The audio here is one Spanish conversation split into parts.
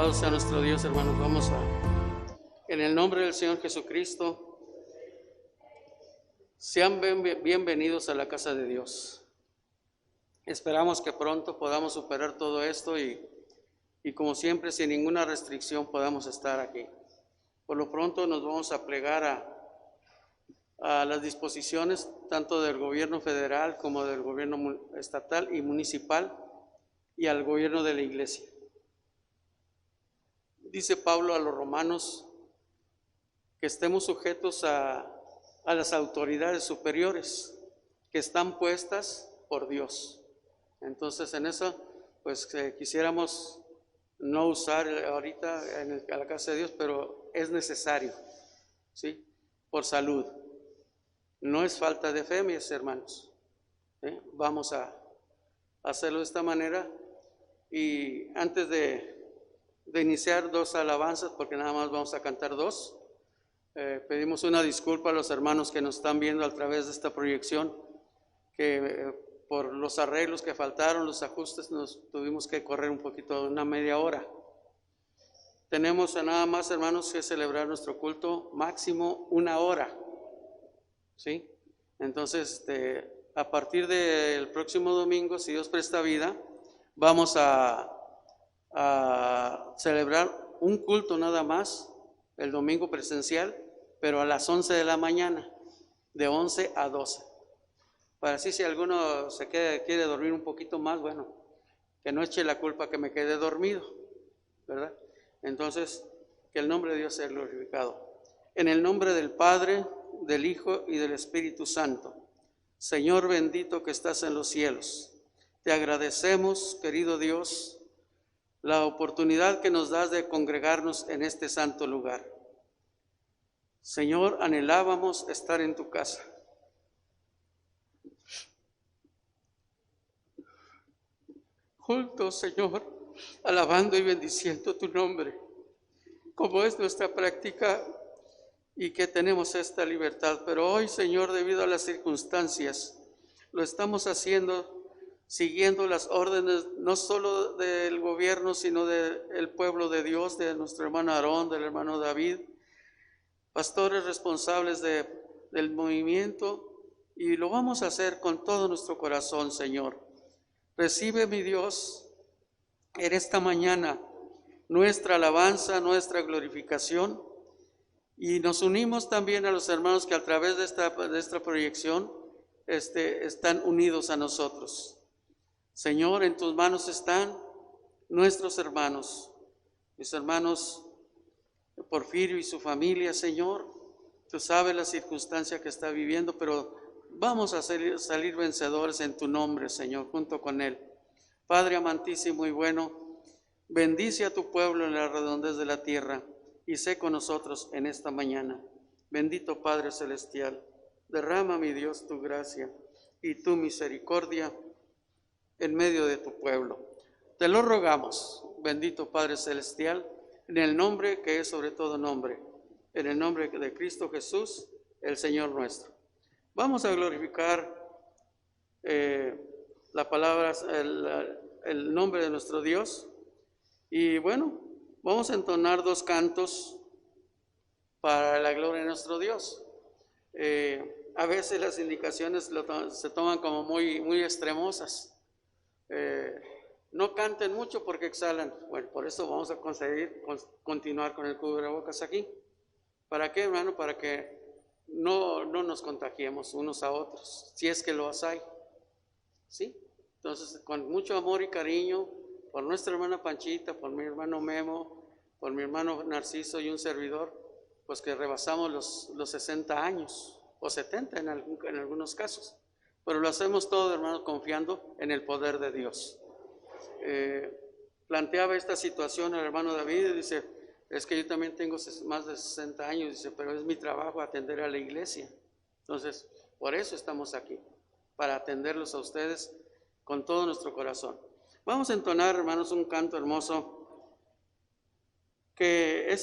Alabado sea nuestro Dios, hermanos. En el nombre del Señor Jesucristo, sean bienvenidos a la casa de Dios. Esperamos que pronto podamos superar todo esto y como siempre, sin ninguna restricción, podamos estar aquí. Por lo pronto nos vamos a plegar a las disposiciones tanto del gobierno federal como del gobierno estatal y municipal y al gobierno de la iglesia. Dice Pablo a los romanos que estemos sujetos a las autoridades superiores que están puestas por Dios. Entonces en eso pues quisiéramos no usar ahorita a la casa de Dios, pero es necesario, ¿sí? Por salud. No es falta de fe, mis hermanos. Vamos a hacerlo de esta manera. Y antes de iniciar dos alabanzas, porque nada más vamos a cantar dos, pedimos una disculpa a los hermanos que nos están viendo a través de esta proyección, que por los arreglos que faltaron, los ajustes, nos tuvimos que correr un poquito, una media hora. Tenemos nada más, hermanos, que celebrar nuestro culto máximo 1 hora, ¿sí? Entonces, a partir del próximo domingo, si Dios presta vida, vamos a celebrar un culto nada más, el domingo presencial, pero a las 11 de la mañana, de 11 a 12. Para así si alguno quiere dormir un poquito más, bueno, que no eche la culpa que me quede dormido, ¿verdad? Entonces, que el nombre de Dios sea glorificado. En el nombre del Padre, del Hijo y del Espíritu Santo. Señor bendito que estás en los cielos, te agradecemos, querido Dios, la oportunidad que nos das de congregarnos en este santo lugar. Señor, anhelábamos estar en tu casa. Juntos, Señor, alabando y bendiciendo tu nombre, como es nuestra práctica y que tenemos esta libertad. Pero hoy, Señor, debido a las circunstancias, lo estamos haciendo siguiendo las órdenes no solo del gobierno, sino del pueblo de Dios, de nuestro hermano Aarón, del hermano David, pastores responsables del movimiento, y lo vamos a hacer con todo nuestro corazón, Señor. Recibe, mi Dios, en esta mañana nuestra alabanza, nuestra glorificación, y nos unimos también a los hermanos que a través de esta proyección están unidos a nosotros. Señor, en tus manos están nuestros hermanos, mis hermanos Porfirio y su familia, Señor. Tú sabes la circunstancia que está viviendo, pero vamos a salir vencedores en tu nombre, Señor, junto con él. Padre amantísimo y bueno, bendice a tu pueblo en la redondez de la tierra y sé con nosotros en esta mañana. Bendito Padre Celestial, derrama, mi Dios, tu gracia y tu misericordia en medio de tu pueblo. Te lo rogamos, bendito Padre Celestial, en el nombre que es sobre todo nombre, en el nombre de Cristo Jesús, el Señor nuestro. Vamos a glorificar la palabra, el nombre de nuestro Dios. Y bueno, vamos a entonar 2 cantos para la gloria de nuestro Dios. A veces las indicaciones se toman como muy extremosas. No canten mucho porque exhalan. Bueno, por eso vamos a continuar con el cubrebocas aquí. ¿Para qué, hermano? Para que no nos contagiemos unos a otros, si es que los hay, ¿sí? Entonces, con mucho amor y cariño, por nuestra hermana Panchita, por mi hermano Memo, por mi hermano Narciso y un servidor, pues que rebasamos los 60 años, o 70 en algunos casos, pero lo hacemos todo, hermanos, confiando en el poder de Dios. Planteaba esta situación el hermano David y dice, es que yo también tengo más de 60 años, dice, pero es mi trabajo atender a la iglesia. Entonces, por eso estamos aquí, para atenderlos a ustedes con todo nuestro corazón. Vamos a entonar, hermanos, un canto hermoso que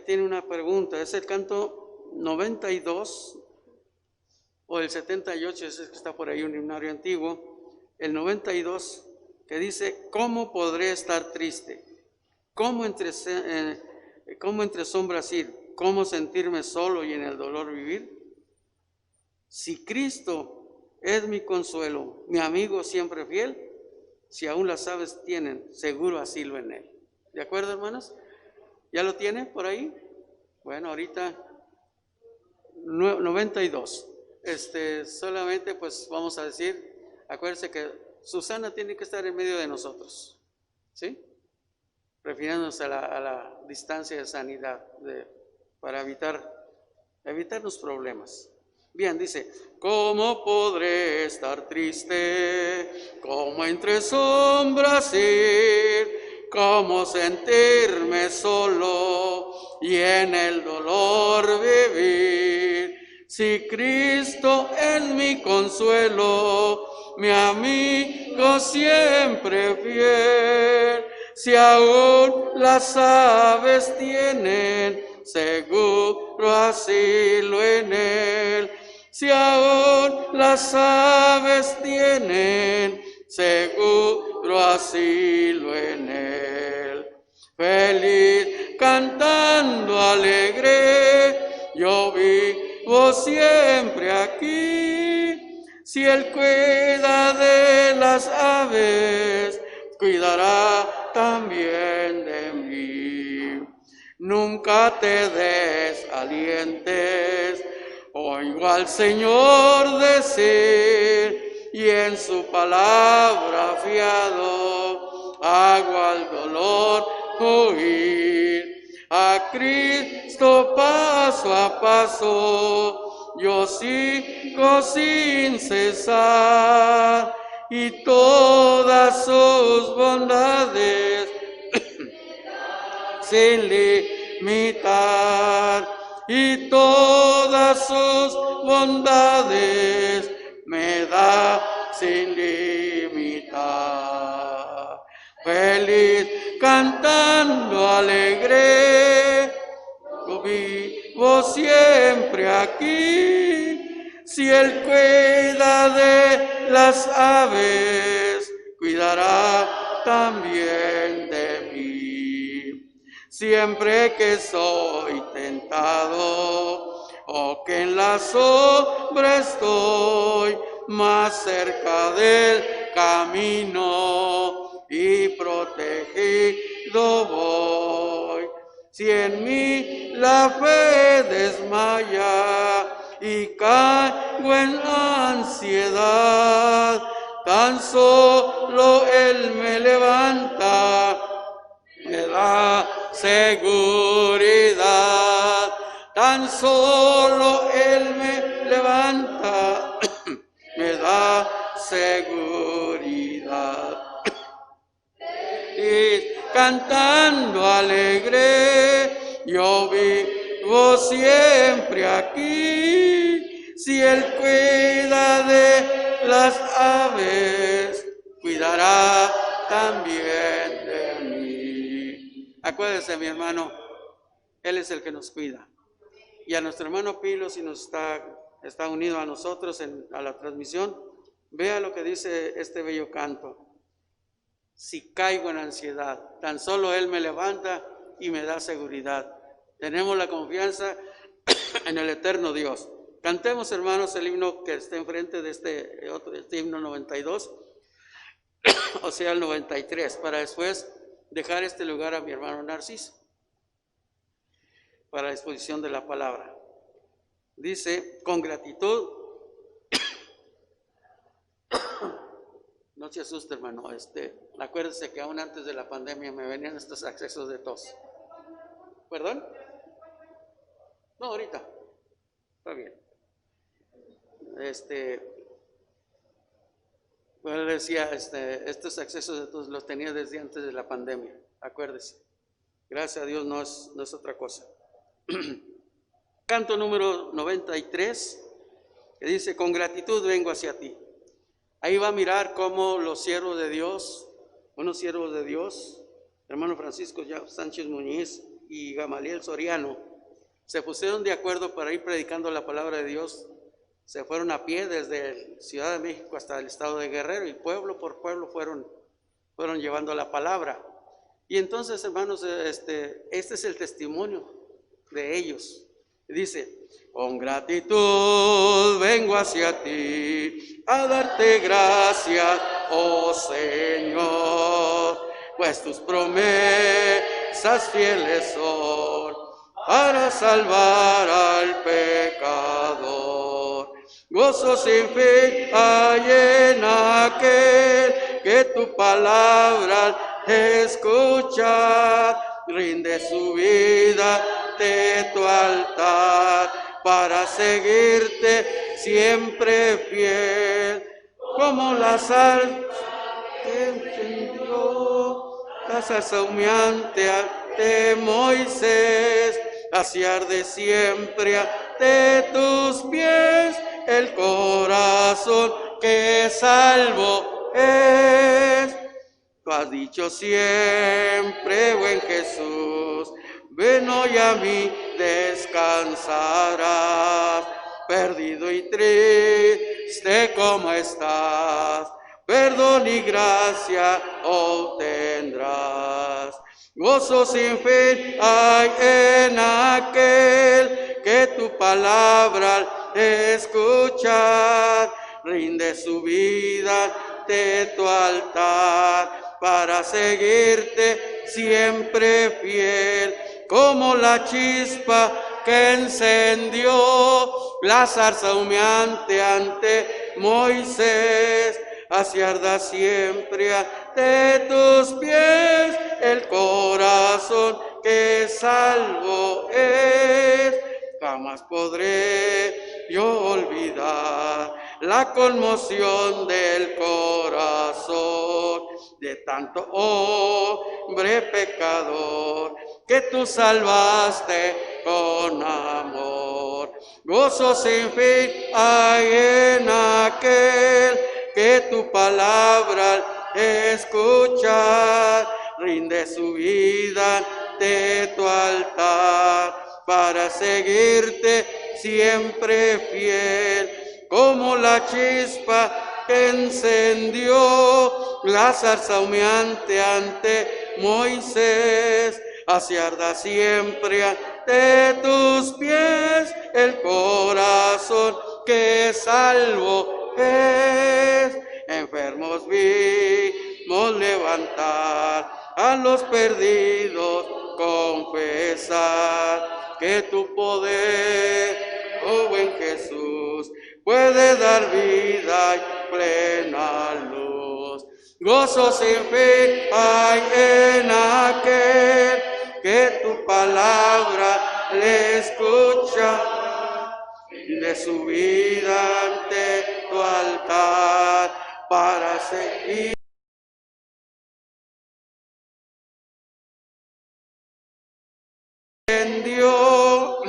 tiene una pregunta. Es el canto 92 o el 78, ese que está por ahí, un himnario antiguo. El 92 que dice, ¿cómo podré estar triste? ¿Cómo entre sombras ir? ¿Cómo sentirme solo y en el dolor vivir? Si Cristo es mi consuelo, mi amigo siempre fiel, si aún las aves tienen seguro asilo en Él. ¿De acuerdo, hermanos? ¿Ya lo tiene por ahí? Bueno, ahorita 92. Solamente pues vamos a decir, acuérdense que Susana tiene que estar en medio de nosotros, ¿sí? Refiriéndonos a la distancia de sanidad para evitarnos problemas. Bien, dice, ¿cómo podré estar triste? ¿Cómo entre sombras ir? ¿Cómo sentirme solo y en el dolor vivir? Si Cristo es mi consuelo, mi amigo siempre fiel, si aún las aves tienen seguro asilo en Él, si aún las aves tienen seguro asilo en Él. Feliz cantando alegre, yo vivo siempre aquí. Si Él cuida de las aves, cuidará también de mí. Nunca te desalientes, oigo al Señor decir, y en su palabra fiado, hago al dolor huir. A Cristo paso a paso, yo sigo sin cesar, y todas sus bondades sin limitar, y todas sus bondades me da sin limitar. Feliz cantando alegre, yo vivo siempre aquí. Si Él cuida de las aves, cuidará también de mí. Siempre que soy tentado, o que en la sombra estoy, más cerca del camino y protegido voy. Si en mí la fe desmaya y caigo en ansiedad, tan solo Él me levanta, me da seguridad. Tan solo Él me levanta, me da seguridad. Y cantando alegre, yo vivo siempre aquí. Si Él cuida de las aves, cuidará también de mí. Acuérdese, mi hermano, Él es el que nos cuida. Y a nuestro hermano Pilo, si nos está unido a nosotros a la transmisión, vea lo que dice este bello canto. Si caigo en ansiedad, tan solo Él me levanta y me da seguridad. Tenemos la confianza en el eterno Dios. Cantemos, hermanos, el himno que está enfrente de este himno 92, o sea, el 93, para después dejar este lugar a mi hermano Narciso para la exposición de la palabra. Dice, con gratitud, no se asuste, hermano, acuérdese que aún antes de la pandemia me venían estos accesos de tos. ¿Perdón? No, ahorita. Está bien. Pues él decía, estos accesos de tos los tenía desde antes de la pandemia, acuérdese. Gracias a Dios no es otra cosa. Canto número 93, que dice, con gratitud vengo hacia ti. Ahí va a mirar cómo los siervos de Dios, unos siervos de Dios, hermano Francisco Sánchez Muñiz y Gamaliel Soriano, se pusieron de acuerdo para ir predicando la palabra de Dios. Se fueron a pie desde Ciudad de México hasta el estado de Guerrero, y pueblo por pueblo fueron llevando la palabra. Y entonces, hermanos, este es el testimonio de ellos. Dice, con gratitud vengo hacia ti a darte gracias, oh Señor, pues tus promesas fieles son para salvar al pecador. Gozo sin fin hay en aquel que tu palabra escucha, rinde su vida de tu altar para seguirte siempre fiel, como la sal que encendió la zarza humeante de Moisés, así arde siempre ante tus pies el corazón que salvo es. Tú has dicho siempre, buen Jesús, ven hoy a mí descansarás. Perdido y triste como estás, perdón y gracia obtendrás. Gozo sin fin hay en aquel que tu palabra escuchar, rinde su vida de tu altar para seguirte siempre fiel, como la chispa que encendió la zarza humeante ante Moisés, así arda siempre ante tus pies el corazón que salvo es. Jamás podré yo olvidar la conmoción del corazón de tanto hombre pecador que tú salvaste con amor. Gozo sin fin hay en aquel que tu palabra escuchar, rinde su vida de tu altar para seguirte siempre fiel, como la chispa que encendió la zarza humeante ante Moisés, así arda siempre ante tus pies el corazón que salvo es. Enfermos vimos levantar, a los perdidos confesar que tu poder, oh buen Jesús, puede dar vida y plena luz. Gozo sin fin hay en aquel que tu palabra le escucha, de su vida ante tu altar para seguir. Encendió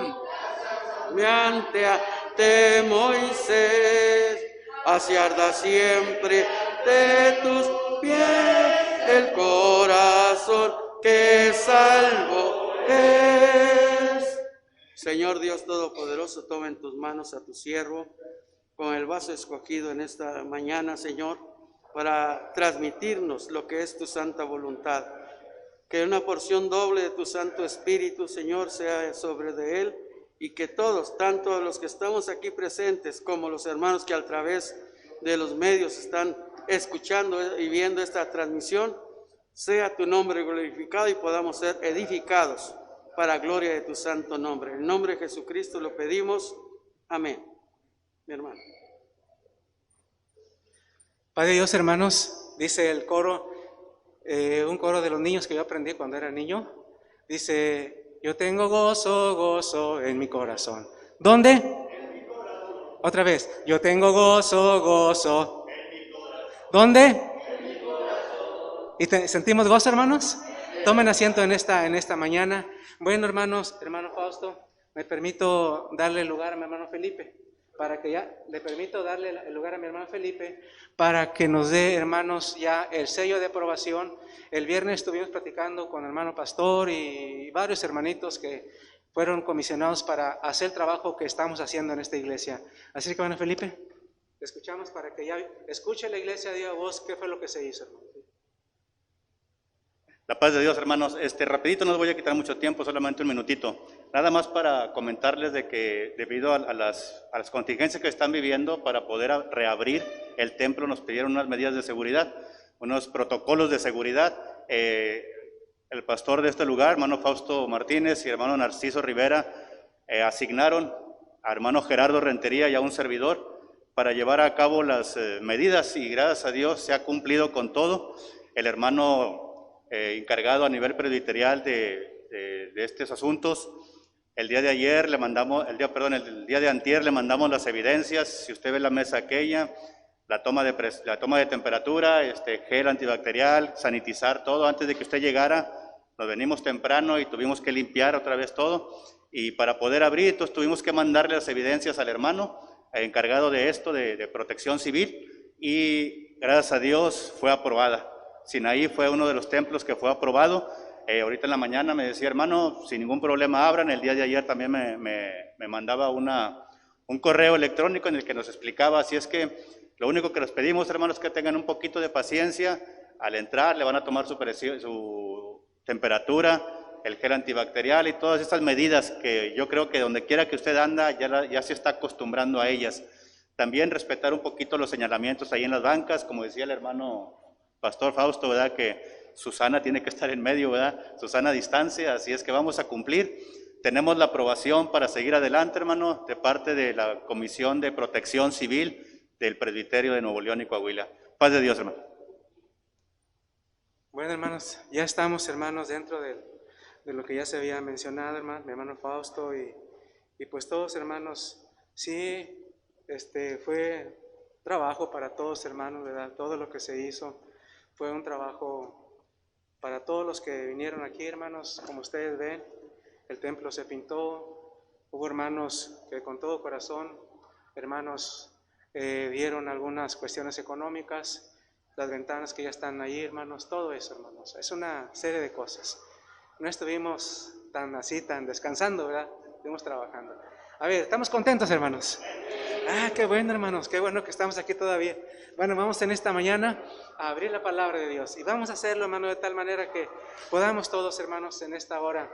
ante Moisés, así arda siempre de tus pies el corazón que salvo es. Señor Dios Todopoderoso, toma en tus manos a tu siervo con el vaso escogido en esta mañana, Señor, para transmitirnos lo que es tu santa voluntad. Que una porción doble de tu Santo Espíritu, Señor, sea sobre de él, y que todos, tanto los que estamos aquí presentes como los hermanos que a través de los medios están escuchando y viendo esta transmisión, sea tu nombre glorificado y podamos ser edificados para gloria de tu santo nombre. En el nombre de Jesucristo lo pedimos. Amén. Mi hermano. Padre Dios, hermanos, dice el coro, un coro de los niños que yo aprendí cuando era niño, dice: yo tengo gozo, gozo en mi corazón. ¿Dónde? En mi corazón. Otra vez, yo tengo gozo, gozo en mi corazón. ¿Dónde? En mi corazón. ¿Y sentimos gozo, hermanos? Tomen asiento en esta mañana. Bueno, hermanos, hermano Fausto, me permito darle lugar a mi hermano Felipe, le permito darle el lugar a mi hermano Felipe para que nos dé, hermanos, ya el sello de aprobación. El viernes estuvimos platicando con el hermano pastor y varios hermanitos que fueron comisionados para hacer el trabajo que estamos haciendo en esta iglesia. Así que, hermano Felipe, te escuchamos para que ya escuche la iglesia, diga vos qué fue lo que se hizo, hermano. La paz de Dios, hermanos. Rapidito, no les voy a quitar mucho tiempo, solamente un minutito. Nada más para comentarles de que debido a las contingencias que están viviendo, para poder reabrir el templo nos pidieron unas medidas de seguridad, unos protocolos de seguridad. El pastor de este lugar, hermano Fausto Martínez y hermano Narciso Rivera, asignaron a hermano Gerardo Rentería y a un servidor para llevar a cabo las medidas, y gracias a Dios se ha cumplido con todo. El hermano encargado a nivel presbiterial de estos asuntos, el día de antier le mandamos las evidencias. Si usted ve la mesa aquella, la toma de temperatura, gel antibacterial, sanitizar todo. Antes de que usted llegara, nos venimos temprano y tuvimos que limpiar otra vez todo, y para poder abrir, entonces tuvimos que mandarle las evidencias al hermano encargado de esto, de protección civil, y gracias a Dios fue aprobada. Sinaí fue uno de los templos que fue aprobado. Ahorita en la mañana me decía, hermano, sin ningún problema abran. El día de ayer también me mandaba un correo electrónico en el que nos explicaba. Así es que lo único que les pedimos, hermanos, es que tengan un poquito de paciencia. Al entrar le van a tomar su temperatura, el gel antibacterial y todas estas medidas que yo creo que donde quiera que usted anda ya se está acostumbrando a ellas. También respetar un poquito los señalamientos ahí en las bancas, como decía el hermano Pastor Fausto, ¿verdad? Que Susana tiene que estar en medio, ¿verdad? Susana a distancia, así es que vamos a cumplir. Tenemos la aprobación para seguir adelante, hermano, de parte de la Comisión de Protección Civil del Presbiterio de Nuevo León y Coahuila. Paz de Dios, hermano. Bueno, hermanos, ya estamos, hermanos, dentro de lo que ya se había mencionado, hermano, mi hermano Fausto y pues todos, hermanos, sí, fue trabajo para todos, hermanos, ¿verdad? Todo lo que se hizo fue un trabajo para todos los que vinieron aquí, hermanos. Como ustedes ven, el templo se pintó, hubo hermanos que con todo corazón, hermanos, dieron algunas cuestiones económicas, las ventanas que ya están ahí, hermanos, todo eso, hermanos, es una serie de cosas. No estuvimos tan descansando, ¿verdad? Estuvimos trabajando. A ver, ¿estamos contentos, hermanos? Ah, qué bueno, hermanos, qué bueno que estamos aquí todavía. Bueno, vamos en esta mañana a abrir la palabra de Dios y vamos a hacerlo, hermano, de tal manera que podamos todos, hermanos, en esta hora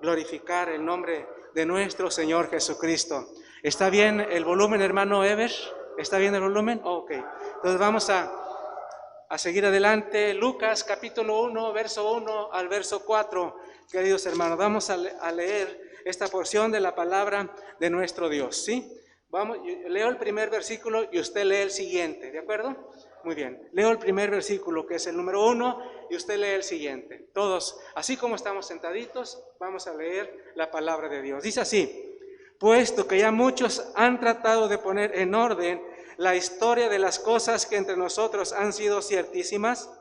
glorificar el nombre de nuestro Señor Jesucristo. ¿Está bien el volumen, hermano Ever? ¿Está bien el volumen? Ok, entonces vamos a seguir adelante. Lucas capítulo 1, verso 1 al verso 4. Queridos hermanos, vamos a leer esta porción de la palabra de nuestro Dios, ¿sí? Vamos, leo el primer versículo y usted lee el siguiente, ¿de acuerdo? Muy bien, leo el primer versículo, que es el número 1, y usted lee el siguiente. Todos, así como estamos sentaditos, vamos a leer la palabra de Dios. Dice así: puesto que ya muchos han tratado de poner en orden la historia de las cosas que entre nosotros han sido ciertísimas,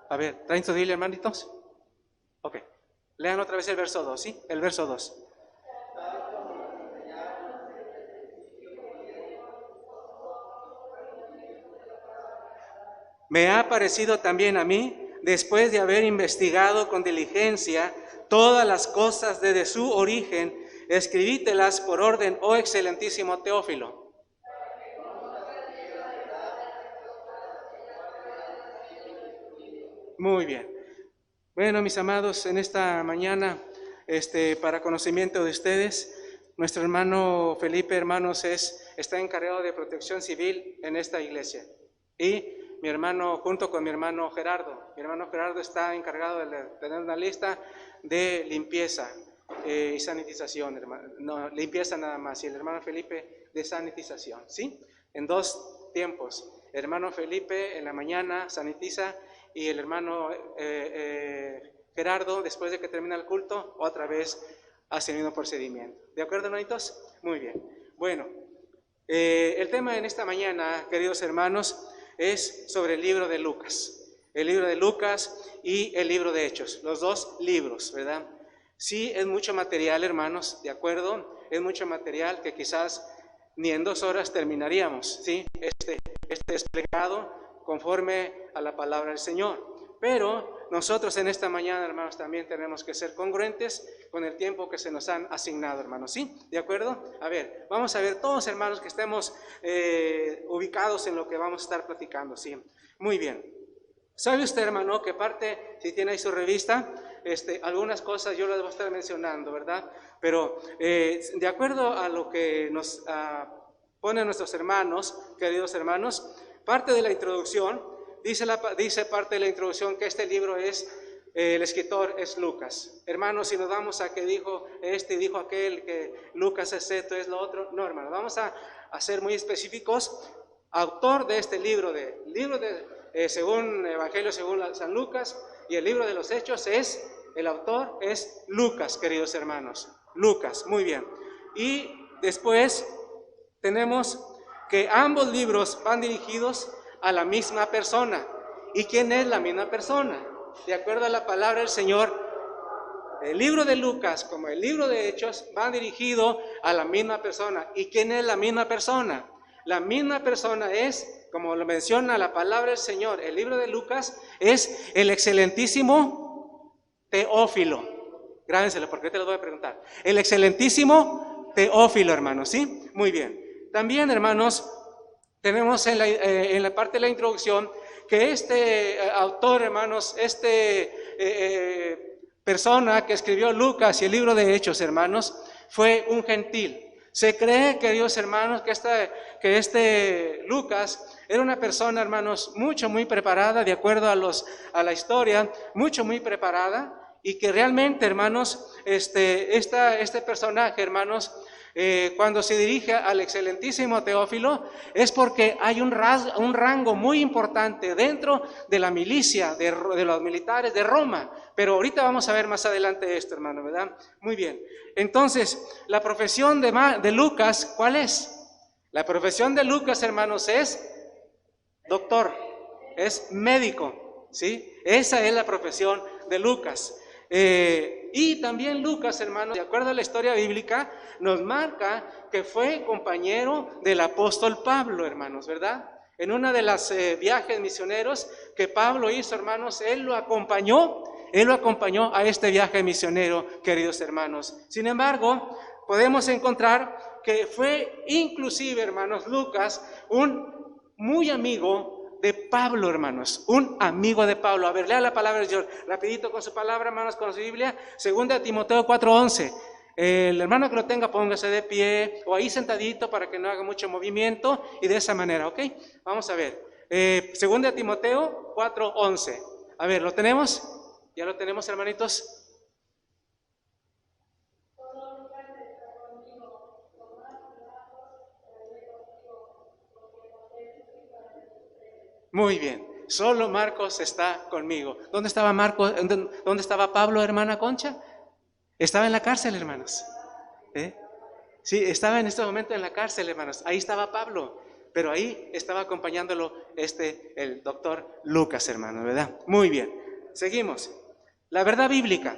a ver, ¿traen su Biblia, hermanitos? Ok, lean otra vez el verso 2, ¿sí? El verso 2. Me ha parecido también a mí, después de haber investigado con diligencia todas las cosas desde su origen, escribítelas por orden, oh excelentísimo Teófilo. Muy bien. Bueno, mis amados, en esta mañana, para conocimiento de ustedes, nuestro hermano Felipe, hermanos, está encargado de protección civil en esta iglesia. Y mi hermano, junto con mi hermano Gerardo está encargado de tener una lista de limpieza y sanitización, hermano. No, limpieza nada más, y el hermano Felipe de sanitización, ¿sí? En 2 tiempos. El hermano Felipe en la mañana sanitiza, y el hermano Gerardo, después de que termina el culto, otra vez hace el mismo procedimiento. ¿De acuerdo, hermanitos? Muy bien. Bueno, el tema en esta mañana, queridos hermanos, es sobre el libro de Lucas. El libro de Lucas y el libro de Hechos, los 2 libros, ¿verdad? Sí, es mucho material, hermanos, ¿de acuerdo? Es mucho material que quizás ni en 2 horas terminaríamos, ¿sí? Este desplegado conforme a la palabra del Señor. Pero nosotros en esta mañana, hermanos, también tenemos que ser congruentes con el tiempo que se nos han asignado, hermanos, ¿sí? ¿De acuerdo? A ver, vamos a ver todos, hermanos, que estemos ubicados en lo que vamos a estar platicando, ¿sí? Muy bien. ¿Sabe usted, hermano, que parte, si tiene ahí su revista, algunas cosas yo las voy a estar mencionando, ¿verdad? Pero de acuerdo a lo que nos ponen nuestros hermanos, queridos hermanos, parte de la introducción, dice parte de la introducción que este libro el escritor es Lucas. Hermanos, si nos vamos a que dijo y dijo aquel, que Lucas es esto, es lo otro, no, hermano, vamos a ser muy específicos. Autor de este libro, según Evangelio según San Lucas, y el libro de los Hechos el autor es Lucas, queridos hermanos. Lucas, muy bien. Y después tenemos que ambos libros van dirigidos a la misma persona. ¿Y quién es la misma persona? De acuerdo a la palabra del Señor, el libro de Lucas como el libro de Hechos van dirigidos a la misma persona. ¿Y quién es la misma persona? La misma persona es, como lo menciona la palabra del Señor, el libro de Lucas es el excelentísimo Teófilo. Grábenselo porque te lo voy a preguntar. El excelentísimo Teófilo, hermanos, ¿sí? Muy bien. También, hermanos, tenemos en la parte de la introducción que autor, hermanos, persona que escribió Lucas y el libro de Hechos, hermanos, fue un gentil. Se cree, queridos hermanos, que Lucas era una persona, hermanos, muy preparada, de acuerdo a la historia, muy preparada, y que realmente, hermanos, este personaje, hermanos, cuando se dirige al excelentísimo Teófilo, es porque hay un rango muy importante dentro de la milicia, de los militares de Roma. Pero ahorita vamos a ver más adelante esto, hermano, ¿verdad? Muy bien. Entonces, la profesión de Lucas, ¿cuál es? La profesión de Lucas, hermanos, es doctor, es médico, ¿sí? Esa es la profesión de Lucas. Y también Lucas, hermanos, de acuerdo a la historia bíblica, nos marca que fue compañero del apóstol Pablo, hermanos, ¿verdad? En una de las viajes misioneros que Pablo hizo, hermanos, él lo acompañó a este viaje misionero, queridos hermanos. Sin embargo, podemos encontrar que fue inclusive, hermanos, Lucas, un muy amigo de Pablo, hermanos, un amigo de Pablo. A ver, lea la palabra de Dios, rapidito con su palabra, hermanos, con su Biblia, 2 Timoteo 4:11. El hermano que lo tenga, póngase de pie o ahí sentadito para que no haga mucho movimiento y de esa manera, ¿ok? Vamos a ver, 2 Timoteo 4:11. A ver, ¿lo tenemos? ¿Ya lo tenemos, hermanitos? Muy bien, solo Marcos está conmigo. ¿Dónde estaba Marcos? ¿Dónde estaba Pablo, hermana Concha? Estaba en la cárcel, hermanos. Sí, estaba en este momento en la cárcel, hermanos. Ahí estaba Pablo, pero ahí estaba acompañándolo el doctor Lucas, hermano, ¿verdad? Muy bien, seguimos. La verdad bíblica.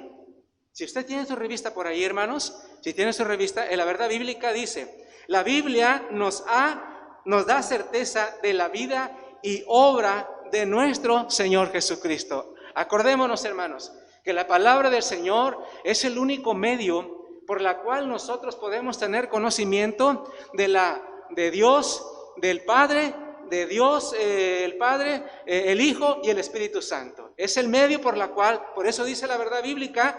Si usted tiene su revista por ahí, hermanos, si tiene su revista, en la verdad bíblica dice, la Biblia nos da certeza de la vida y obra de nuestro Señor Jesucristo. Acordémonos, hermanos, que la palabra del Señor es el único medio por la cual nosotros podemos tener conocimiento de Dios, del Padre, de Dios el Padre, el Hijo y el Espíritu Santo. Es el medio por la cual, por eso dice la verdad bíblica,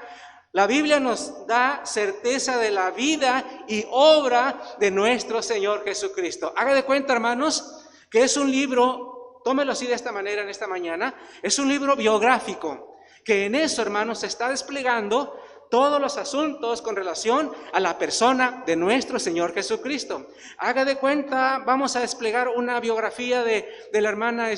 la Biblia nos da certeza de la vida y obra de nuestro Señor Jesucristo. Haga de cuenta, hermanos, que es un libro, tómelo así de esta manera en esta mañana, es un libro biográfico, que en eso, hermanos, se está desplegando todos los asuntos con relación a la persona de nuestro Señor Jesucristo. Haga de cuenta, vamos a desplegar una biografía de la hermana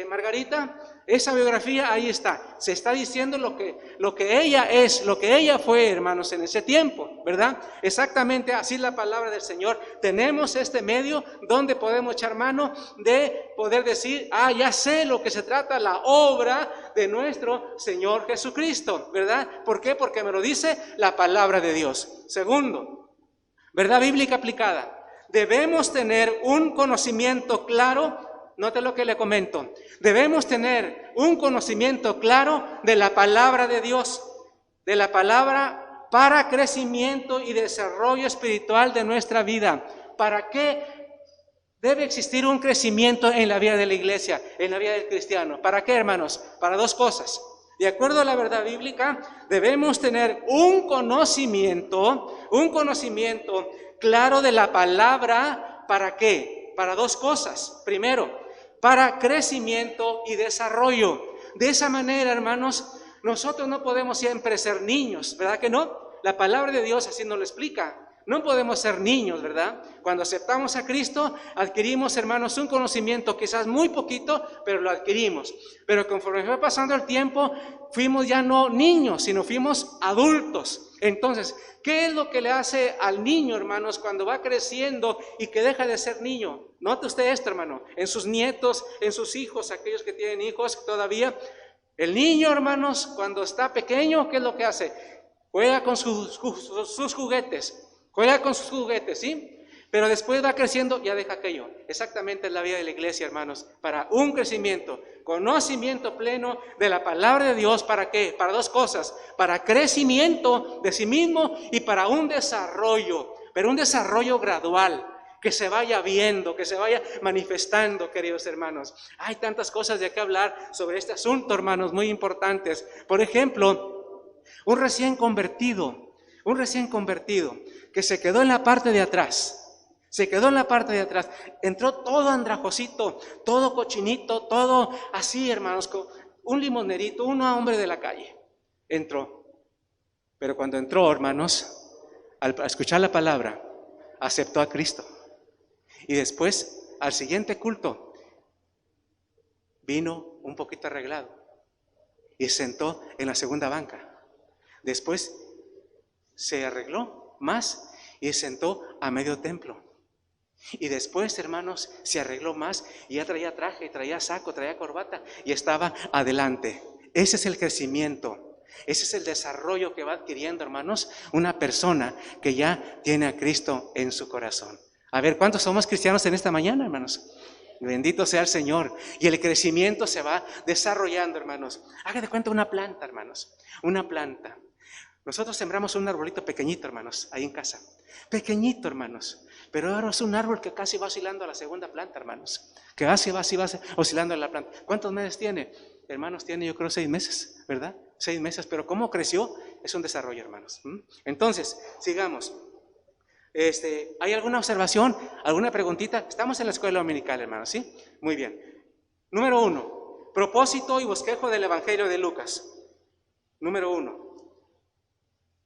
Margarita. Esa biografía ahí está, se está diciendo lo que ella es, lo que ella fue, hermanos, en ese tiempo, ¿verdad? Exactamente así es la palabra del Señor. Tenemos este medio donde podemos echar mano de poder decir, ya sé lo que se trata, la obra de nuestro Señor Jesucristo, ¿verdad? ¿Por qué? Porque me lo dice la palabra de Dios. Segundo, verdad bíblica aplicada. Debemos tener un conocimiento claro Note lo que le comento. Debemos tener un conocimiento claro de la palabra de Dios, de la palabra para crecimiento y desarrollo espiritual de nuestra vida. ¿Para qué debe existir un crecimiento en la vida de la iglesia, en la vida del cristiano? ¿Para qué, hermanos? Para dos cosas. De acuerdo a la verdad bíblica, debemos tener un conocimiento claro de la palabra. ¿Para qué? Para dos cosas. Primero, para crecimiento y desarrollo. De esa manera, hermanos, nosotros no podemos siempre ser niños, ¿verdad que no? La palabra de Dios así nos lo explica. No podemos ser niños, ¿verdad? Cuando aceptamos a Cristo, adquirimos, hermanos, un conocimiento, quizás muy poquito, pero lo adquirimos. Pero conforme fue pasando el tiempo, fuimos ya no niños, sino fuimos adultos. Entonces, ¿qué es lo que le hace al niño, hermanos, cuando va creciendo y que deja de ser niño? Note usted esto, hermano, en sus nietos, en sus hijos, aquellos que tienen hijos todavía. El niño, hermanos, cuando está pequeño, ¿qué es lo que hace? Juega con sus juguetes. Juega con sus juguetes, ¿sí? Pero después va creciendo, ya deja aquello. Exactamente es la vida de la iglesia, hermanos, para un crecimiento, conocimiento pleno de la palabra de Dios. ¿Para qué? Para dos cosas: para crecimiento de sí mismo y para un desarrollo, pero un desarrollo gradual, que se vaya viendo, que se vaya manifestando, queridos hermanos. Hay tantas cosas de qué hablar sobre este asunto, hermanos, muy importantes. Por ejemplo, un recién convertido que se quedó en la parte de atrás, entró todo andrajosito, todo cochinito, todo así, hermanos, un limonerito, un hombre de la calle, entró. Pero cuando entró, hermanos, al escuchar la palabra, aceptó a Cristo. Y después, al siguiente culto, vino un poquito arreglado y se sentó en la segunda banca. Después se arregló más y se sentó a medio templo. Y después, hermanos, se arregló más y ya traía traje, traía saco, traía corbata y estaba adelante. Ese es el crecimiento, ese es el desarrollo que va adquiriendo, hermanos, una persona que ya tiene a Cristo en su corazón. A ver, ¿cuántos somos cristianos en esta mañana, hermanos? Bendito sea el Señor. Y el crecimiento se va desarrollando, hermanos. Haga de cuenta una planta, hermanos, una planta. Nosotros sembramos un arbolito pequeñito, hermanos, ahí en casa. Pequeñito, hermanos. Pero ahora es un árbol que casi va oscilando a la segunda planta, hermanos. Que va oscilando a la planta. ¿Cuántos meses tiene? Hermanos, tiene yo creo 6 meses, ¿verdad? 6 meses. Pero ¿cómo creció? Es un desarrollo, hermanos. Entonces, sigamos. ¿Hay alguna observación? ¿Alguna preguntita? Estamos en la escuela dominical, hermanos, ¿sí? Muy bien. Número 1. Propósito y bosquejo del Evangelio de Lucas. Número 1.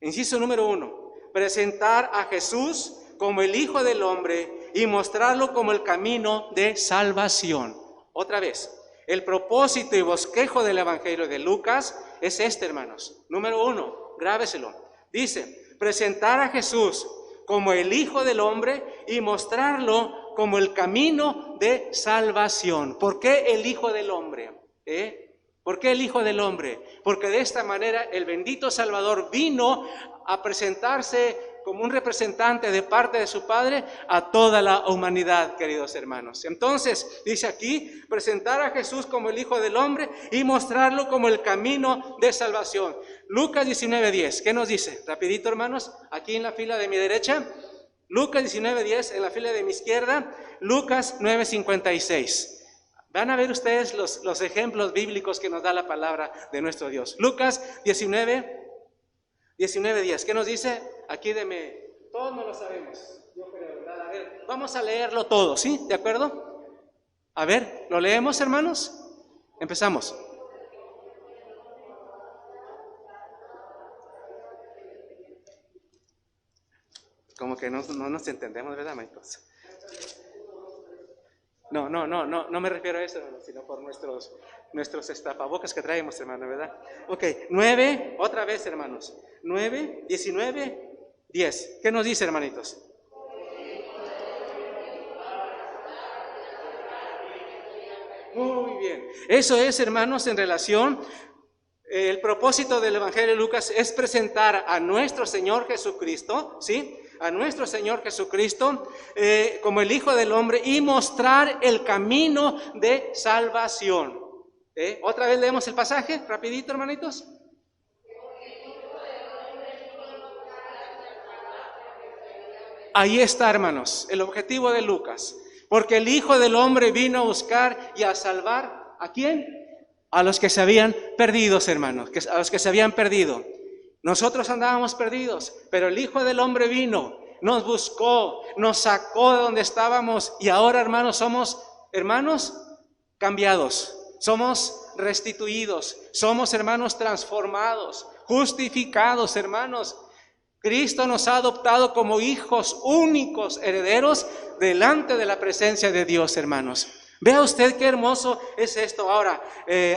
Inciso número 1, presentar a Jesús como el Hijo del Hombre y mostrarlo como el camino de salvación. Otra vez, el propósito y bosquejo del Evangelio de Lucas es este, hermanos. Número 1, grábeselo. Dice, presentar a Jesús como el Hijo del Hombre y mostrarlo como el camino de salvación. ¿Por qué el Hijo del Hombre? ¿Por qué el Hijo del Hombre? Porque de esta manera el bendito Salvador vino a presentarse como un representante de parte de su Padre a toda la humanidad, queridos hermanos. Entonces, dice aquí, presentar a Jesús como el Hijo del Hombre y mostrarlo como el camino de salvación. Lucas 19:10, ¿qué nos dice? Rapidito, hermanos, aquí en la fila de mi derecha. Lucas 19:10, en la fila de mi izquierda. Lucas 9:56. Van a ver ustedes los ejemplos bíblicos que nos da la palabra de nuestro Dios. Lucas 19:10. ¿Qué nos dice? Aquí todos no lo sabemos. Yo creo, ¿verdad? A ver, vamos a leerlo todo, ¿sí? ¿De acuerdo? A ver, ¿lo leemos, hermanos? Empezamos. Como que no nos entendemos, ¿verdad, maestros? No me refiero a eso, sino por nuestros tapabocas que traemos, hermano, ¿verdad? Ok, 9, otra vez, hermanos. 9, 19, 10. ¿Qué nos dice, hermanitos? Muy bien. Eso es, hermanos, en relación. El propósito del Evangelio de Lucas es presentar a nuestro Señor Jesucristo, ¿sí? a nuestro Señor Jesucristo como el Hijo del Hombre y mostrar el camino de salvación. Otra vez leemos el pasaje, rapidito, hermanitos. Ahí está, hermanos, el objetivo de Lucas. Porque el Hijo del Hombre vino a buscar y a salvar, ¿a quién? A los que se habían perdido, hermanos, a los que se habían perdido. Nosotros andábamos perdidos, pero el Hijo del Hombre vino, nos buscó, nos sacó de donde estábamos y ahora, hermanos, somos, hermanos, cambiados, somos restituidos, somos, hermanos, transformados, justificados, hermanos. Cristo nos ha adoptado como hijos únicos, herederos, delante de la presencia de Dios, hermanos. Vea usted qué hermoso es esto. Ahora,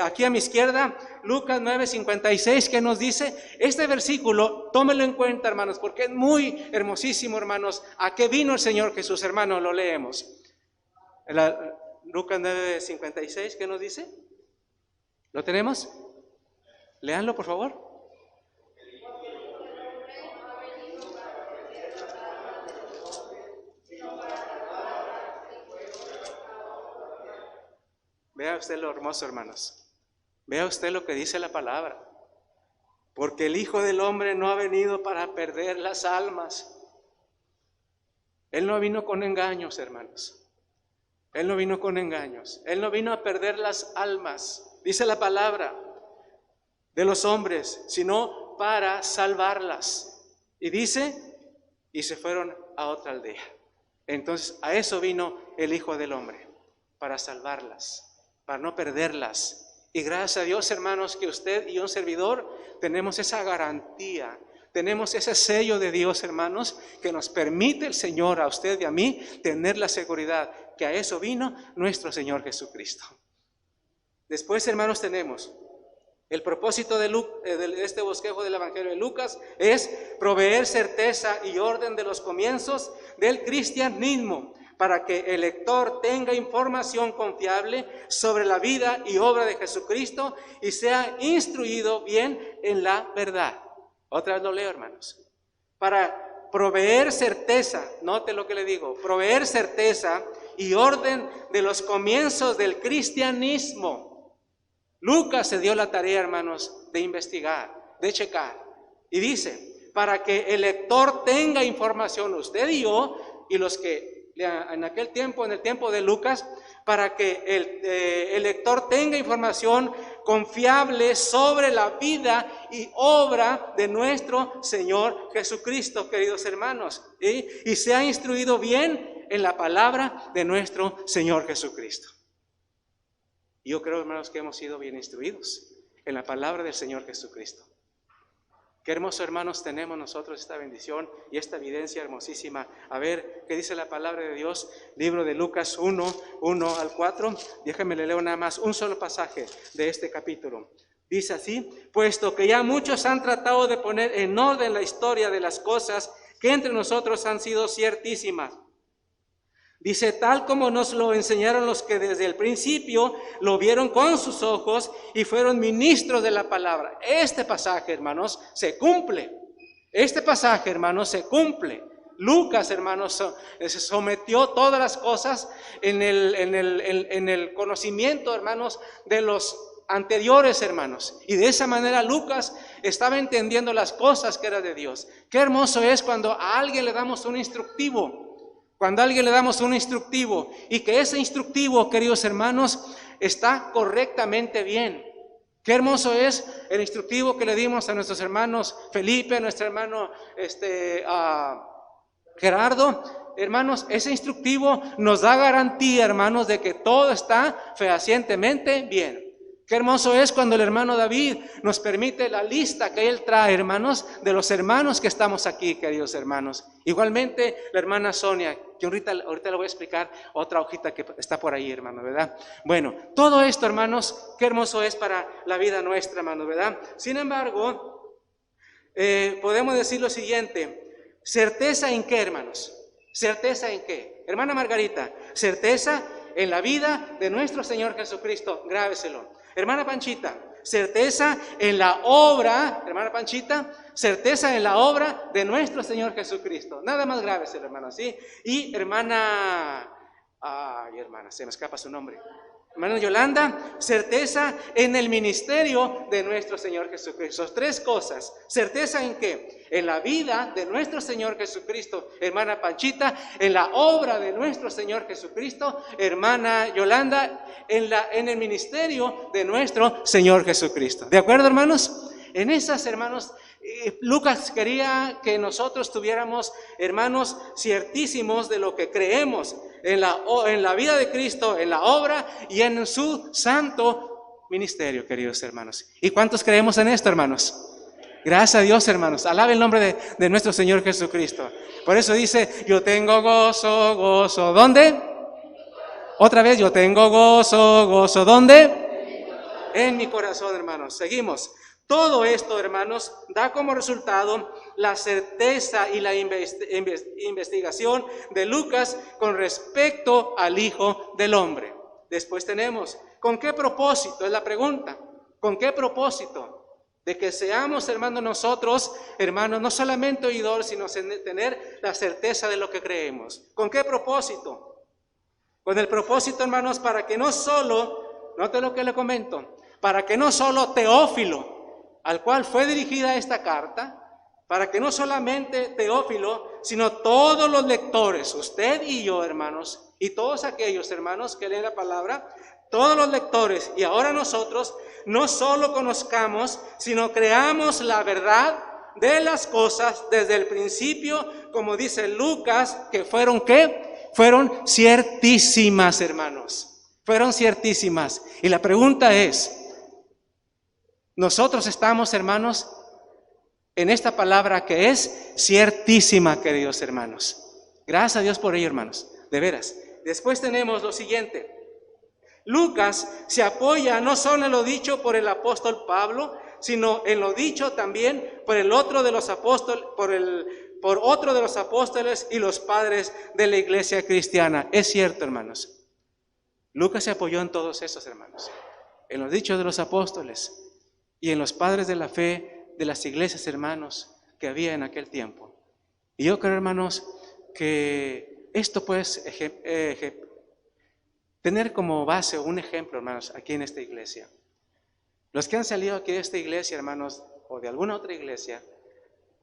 aquí a mi izquierda, Lucas 9:56, ¿qué nos dice? Este versículo, tómelo en cuenta, hermanos, porque es muy hermosísimo, hermanos. ¿A qué vino el Señor Jesús, hermanos? Lo leemos. Lucas 9:56, ¿qué nos dice? ¿Lo tenemos? Léanlo, por favor. Vea usted lo hermoso, hermanos. Vea usted lo que dice la palabra. Porque el Hijo del Hombre no ha venido para perder las almas. Él no vino con engaños, hermanos. Él no vino con engaños. Él no vino a perder las almas, dice la palabra, de los hombres, sino para salvarlas. Y dice, y se fueron a otra aldea. Entonces, a eso vino el Hijo del Hombre, para salvarlas, para no perderlas. Y gracias a Dios, hermanos, que usted y un servidor tenemos esa garantía, tenemos ese sello de Dios, hermanos, que nos permite el Señor a usted y a mí tener la seguridad que a eso vino nuestro Señor Jesucristo. Después, hermanos, tenemos el propósito de este bosquejo del Evangelio de Lucas es proveer certeza y orden de los comienzos del cristianismo, para que el lector tenga información confiable sobre la vida y obra de Jesucristo y sea instruido bien en la verdad. Otra vez lo leo, hermanos. Para proveer certeza, note lo que le digo, proveer certeza y orden de los comienzos del cristianismo. Lucas se dio la tarea, hermanos, de investigar, de checar. Y dice, para que el lector tenga información, usted y yo, y los que en aquel tiempo, en el tiempo de Lucas, para que el lector tenga información confiable sobre la vida y obra de nuestro Señor Jesucristo, queridos hermanos, y sea instruido bien en la palabra de nuestro Señor Jesucristo. Yo creo, hermanos, que hemos sido bien instruidos en la palabra del Señor Jesucristo. Qué hermoso, hermanos, tenemos nosotros esta bendición y esta evidencia hermosísima. A ver, ¿qué dice la palabra de Dios? Libro de Lucas 1 al 4. Déjenme le leo nada más un solo pasaje de este capítulo. Dice así: puesto que ya muchos han tratado de poner en orden la historia de las cosas que entre nosotros han sido ciertísimas. Dice, tal como nos lo enseñaron los que desde el principio lo vieron con sus ojos y fueron ministros de la palabra. Este pasaje, hermanos, se cumple. Este pasaje, hermanos, se cumple. Lucas, hermanos, se sometió todas las cosas en el conocimiento, hermanos, de los anteriores, hermanos. Y de esa manera Lucas estaba entendiendo las cosas que eran de Dios. Qué hermoso es cuando a alguien le damos un instructivo. Cuando a alguien le damos un instructivo y que ese instructivo, queridos hermanos, está correctamente bien. Qué hermoso es el instructivo que le dimos a nuestros hermanos Felipe, a nuestro hermano Gerardo. Hermanos, ese instructivo nos da garantía, hermanos, de que todo está fehacientemente bien. Qué hermoso es cuando el hermano David nos permite la lista que él trae, hermanos, de los hermanos que estamos aquí, queridos hermanos. Igualmente la hermana Sonia, que ahorita le voy a explicar otra hojita que está por ahí, hermano, ¿verdad? Bueno, todo esto, hermanos, qué hermoso es para la vida nuestra, hermanos, ¿verdad? Sin embargo, podemos decir lo siguiente: ¿certeza en qué, hermanos? ¿Certeza en qué? Hermana Margarita, certeza en la vida de nuestro Señor Jesucristo, grábeselo. Hermana Panchita, certeza en la obra, hermana Panchita, certeza en la obra de nuestro Señor Jesucristo. Nada más grave, hermano, ¿sí? Y hermana, se me escapa su nombre. Hermana Yolanda, certeza en el ministerio de nuestro Señor Jesucristo. 3 cosas. ¿Certeza en qué? En la vida de nuestro Señor Jesucristo, hermana Panchita, en la obra de nuestro Señor Jesucristo, hermana Yolanda, en el ministerio de nuestro Señor Jesucristo. ¿De acuerdo, hermanos? En esas, hermanos, Lucas quería que nosotros tuviéramos, hermanos, ciertísimos de lo que creemos en la vida de Cristo, en la obra y en su santo ministerio, queridos hermanos. ¿Y cuántos creemos en esto, hermanos? Gracias a Dios, hermanos. Alabe el nombre de nuestro Señor Jesucristo. Por eso dice, yo tengo gozo, gozo. ¿Dónde? Otra vez, yo tengo gozo, gozo. ¿Dónde? En mi corazón, hermanos. Seguimos. Todo esto, hermanos, da como resultado la certeza y la investigación de Lucas con respecto al Hijo del Hombre. Después tenemos, ¿con qué propósito? Es la pregunta. ¿Con qué propósito? De que seamos, hermanos, nosotros, hermanos, no solamente oidores, sino tener la certeza de lo que creemos. ¿Con qué propósito? Con el propósito, hermanos, para que no solo, note lo que le comento, para que no solo Teófilo, al cual fue dirigida esta carta, para que no solamente Teófilo, sino todos los lectores, usted y yo, hermanos, y todos aquellos hermanos que leen la palabra, todos los lectores y ahora nosotros, no solo conozcamos, sino creamos la verdad de las cosas desde el principio, como dice Lucas, que fueron ¿qué? Fueron ciertísimas, hermanos, fueron ciertísimas. Y la pregunta es, nosotros estamos, hermanos, en esta palabra que es ciertísima, queridos hermanos. Gracias a Dios por ello, hermanos, de veras. Después tenemos lo siguiente. Lucas se apoya no solo en lo dicho por el apóstol Pablo, sino en lo dicho también por otro de los apóstoles, por otro de los apóstoles y los padres de la iglesia cristiana. Es cierto, hermanos. Lucas se apoyó en todos esos, hermanos, en los dichos de los apóstoles y en los padres de la fe de las iglesias, hermanos, que había en aquel tiempo. Y yo creo, hermanos, que esto pues tener como base un ejemplo, hermanos, aquí en esta iglesia. Los que han salido aquí de esta iglesia, hermanos, o de alguna otra iglesia,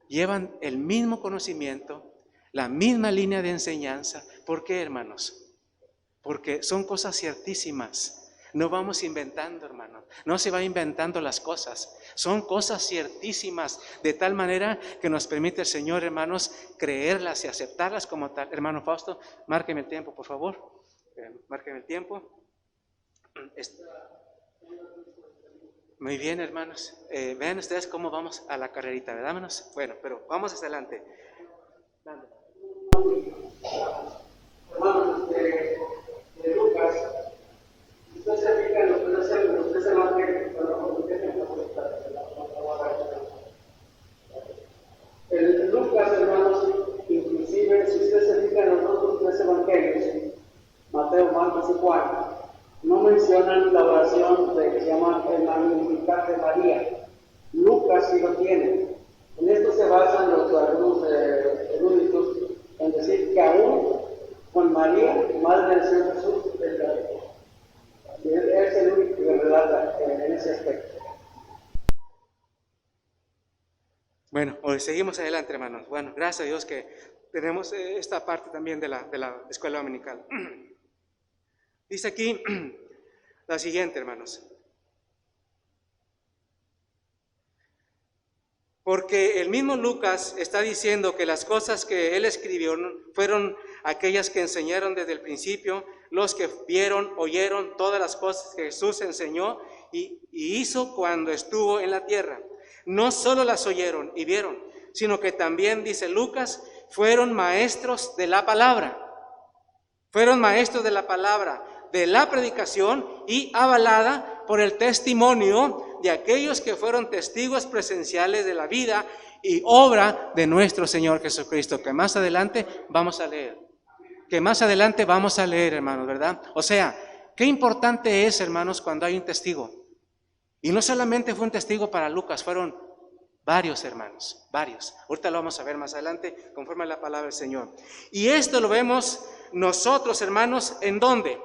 llevan el mismo conocimiento, la misma línea de enseñanza. ¿Por qué, hermanos? Porque son cosas ciertísimas. No vamos inventando, hermano. No se va inventando las cosas. Son cosas ciertísimas, de tal manera que nos permite el Señor, hermanos, creerlas y aceptarlas como tal. Hermano Fausto, márqueme el tiempo, por favor. Márqueme el tiempo. Muy bien, hermanos. Vean ustedes cómo vamos a la carrerita, ¿verdad, hermanos? Bueno, pero vamos hacia adelante. Hermanos, de Lucas, usted se fija en lo que hace, usted se va a ver, el Lucas, hermanos, inclusive, si usted se fija en los otros 3 evangelios, Mateo, Marcos y Juan, no mencionan la oración que se llama el Magnificat de María. Lucas sí lo tiene. En esto se basan algunos eruditos en decir que aún con María, madre del Señor Jesús, es el único que relata en ese aspecto. Bueno, hoy seguimos adelante, hermanos. Bueno, gracias a Dios que tenemos esta parte también de la escuela dominical. Dice aquí la siguiente, hermanos. Porque el mismo Lucas está diciendo que las cosas que él escribió fueron aquellas que enseñaron desde el principio, los que vieron, oyeron todas las cosas que Jesús enseñó y hizo cuando estuvo en la tierra. No solo las oyeron y vieron, sino que también, dice Lucas, fueron maestros de la palabra. Fueron maestros de la palabra, de la predicación y avalada por el testimonio de aquellos que fueron testigos presenciales de la vida y obra de nuestro Señor Jesucristo, que más adelante vamos a leer. hermanos, ¿verdad? O sea, qué importante es, hermanos, cuando hay un testigo. Y no solamente fue un testigo para Lucas, fueron varios hermanos, varios. Ahorita lo vamos a ver más adelante conforme a la palabra del Señor. Y esto lo vemos nosotros, hermanos, ¿en dónde?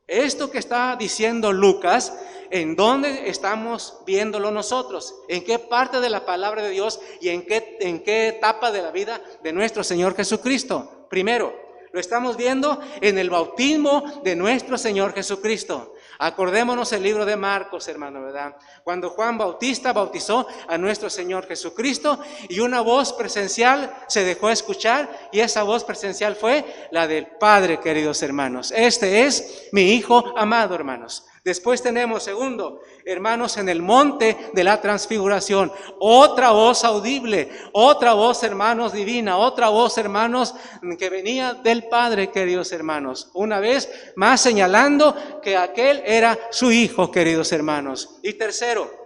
Esto que está diciendo Lucas, ¿en dónde estamos viéndolo nosotros? ¿En qué parte de la palabra de Dios y en qué etapa de la vida de nuestro Señor Jesucristo? Primero, lo estamos viendo en el bautismo de nuestro Señor Jesucristo. Acordémonos el libro de Marcos, hermano, ¿verdad? Cuando Juan Bautista bautizó a nuestro Señor Jesucristo y una voz presencial se dejó escuchar, y esa voz presencial fue la del Padre, queridos hermanos. Este es mi Hijo amado, hermanos. Después tenemos, segundo, hermanos, en el monte de la transfiguración, otra voz audible, otra voz, hermanos, divina, otra voz, hermanos, que venía del Padre, queridos hermanos. Una vez más señalando que aquel era su Hijo, queridos hermanos. Y tercero,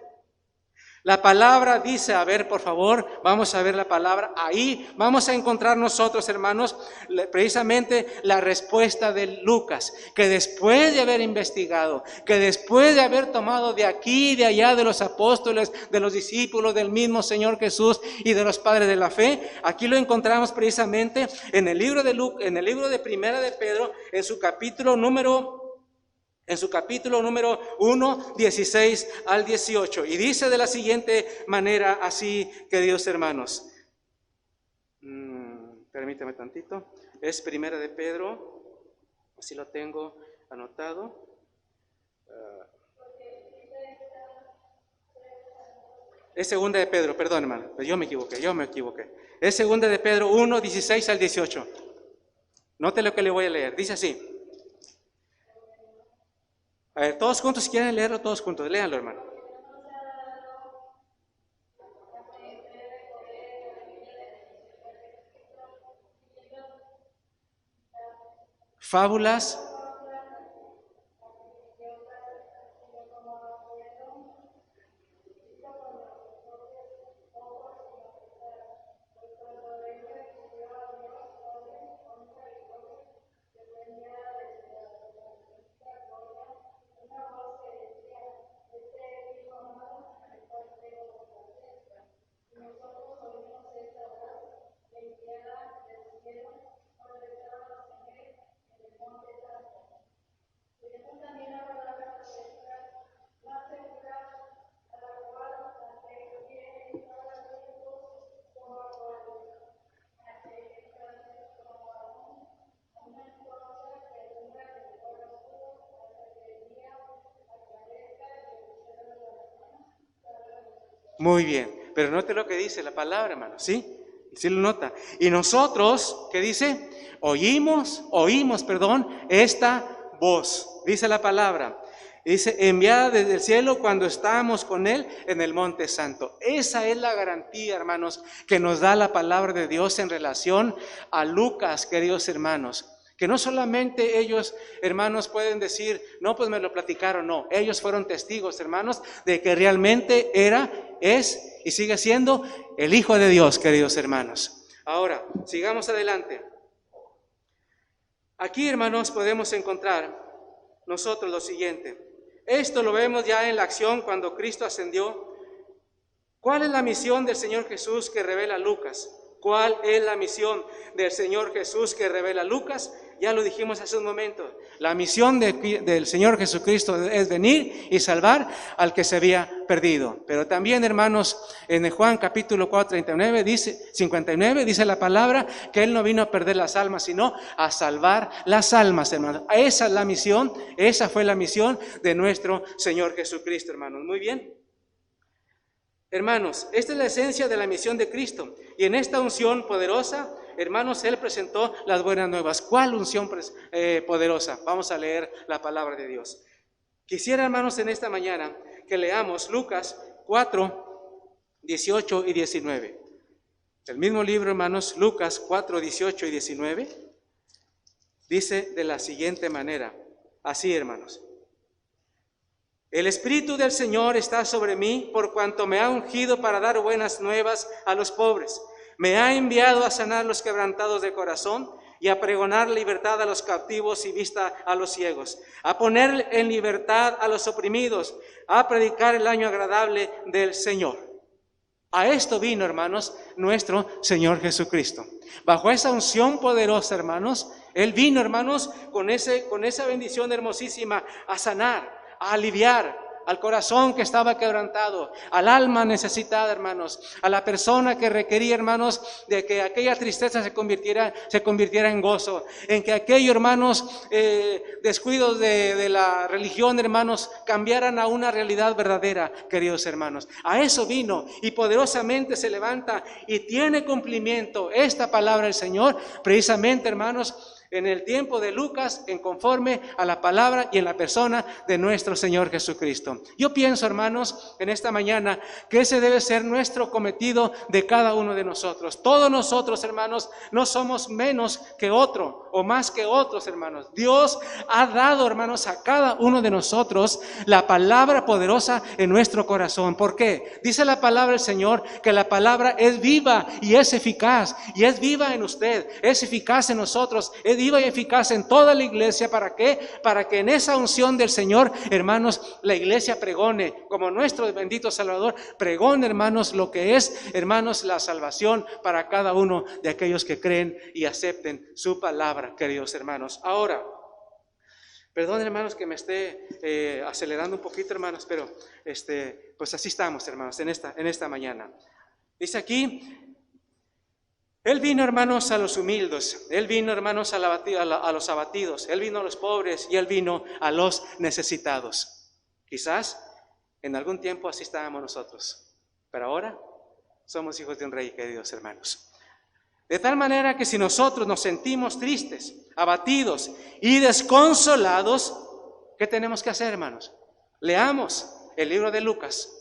la palabra dice, a ver, por favor, vamos a ver la palabra. Ahí vamos a encontrar nosotros, hermanos, precisamente la respuesta de Lucas, que después de haber investigado, que después de haber tomado de aquí y de allá de los apóstoles, de los discípulos, del mismo Señor Jesús y de los padres de la fe, aquí lo encontramos precisamente en el libro de en el libro de Primera de Pedro, en su capítulo número 1, 16 al 18. Y dice de la siguiente manera, así, queridos hermanos. Permítame tantito. Es Primera de Pedro, así lo tengo anotado. Es Segunda de Pedro, perdón, hermano, yo me equivoqué. Es Segunda de Pedro 1, 16 al 18. Note lo que le voy a leer. Dice así. A ver, todos juntos, si quieren leerlo, todos juntos, léanlo, hermano. Fábulas. Muy bien, pero note lo que dice la palabra, hermano, ¿sí? ¿Sí lo nota? Y nosotros, ¿qué dice? Oímos, esta voz, dice la palabra. Dice, enviada desde el cielo cuando estábamos con Él en el Monte Santo. Esa es la garantía, hermanos, que nos da la palabra de Dios en relación a Lucas, queridos hermanos. Que no solamente ellos, hermanos, pueden decir, no, pues me lo platicaron, no. Ellos fueron testigos, hermanos, de que realmente es y sigue siendo el Hijo de Dios, queridos hermanos. Ahora, sigamos adelante. Aquí, hermanos, podemos encontrar nosotros lo siguiente. Esto lo vemos ya en la acción cuando Cristo ascendió. ¿Cuál es la misión del Señor Jesús que revela Lucas? ¿Cuál es la misión del Señor Jesús que revela Lucas? Ya lo dijimos hace un momento. La misión del Señor Jesucristo es venir y salvar al que se había perdido. Pero también, hermanos, en Juan capítulo 4, 59 dice la palabra que Él no vino a perder las almas, sino a salvar las almas, hermanos. Esa es la misión, esa fue la misión de nuestro Señor Jesucristo, hermanos. Muy bien. Hermanos, esta es la esencia de la misión de Cristo. Y en esta unción poderosa, hermanos, Él presentó las buenas nuevas. ¿Cuál unción poderosa? Vamos a leer la palabra de Dios. Quisiera, hermanos, en esta mañana que leamos Lucas 4, 18 y 19. El mismo libro, hermanos, Lucas 4, 18 y 19, dice de la siguiente manera. Así, hermanos. El Espíritu del Señor está sobre mí, por cuanto me ha ungido para dar buenas nuevas a los pobres. Me ha enviado a sanar los quebrantados de corazón y a pregonar libertad a los cautivos y vista a los ciegos, a poner en libertad a los oprimidos, a predicar el año agradable del Señor. A esto vino, hermanos, nuestro Señor Jesucristo. Bajo esa unción poderosa, hermanos, Él vino, hermanos, con esa bendición hermosísima a sanar, a aliviar al corazón que estaba quebrantado, al alma necesitada, hermanos, a la persona que requería, hermanos, de que aquella tristeza se convirtiera en gozo, en que aquellos, hermanos, descuidos de la religión, hermanos, cambiaran a una realidad verdadera, queridos hermanos. A eso vino y poderosamente se levanta y tiene cumplimiento esta palabra del Señor, precisamente, hermanos, en el tiempo de Lucas, en conforme a la palabra y en la persona de nuestro Señor Jesucristo. Yo pienso, hermanos, en esta mañana, que ese debe ser nuestro cometido de cada uno de nosotros. Todos nosotros, hermanos, no somos menos que otro o más que otros, hermanos. Dios ha dado, hermanos, a cada uno de nosotros la palabra poderosa en nuestro corazón. ¿Por qué? Dice la palabra del Señor que la palabra es viva y es eficaz. Y es viva en usted, es eficaz en nosotros, es viva y eficaz en toda la iglesia. ¿Para qué? Para que en esa unción del Señor, hermanos, la iglesia pregone, como nuestro bendito Salvador pregone, hermanos, lo que es, hermanos, la salvación para cada uno de aquellos que creen y acepten su palabra, queridos hermanos. Ahora, perdón, hermanos, que me esté acelerando un poquito, hermanos, pero pues así estamos, hermanos, en esta mañana. Dice aquí: Él vino, hermanos, a los humildes, Él vino, hermanos, a los abatidos, Él vino a los pobres y Él vino a los necesitados. Quizás en algún tiempo así estábamos nosotros, pero ahora somos hijos de un rey, queridos hermanos. De tal manera que si nosotros nos sentimos tristes, abatidos y desconsolados, ¿qué tenemos que hacer, hermanos? Leamos el libro de Lucas,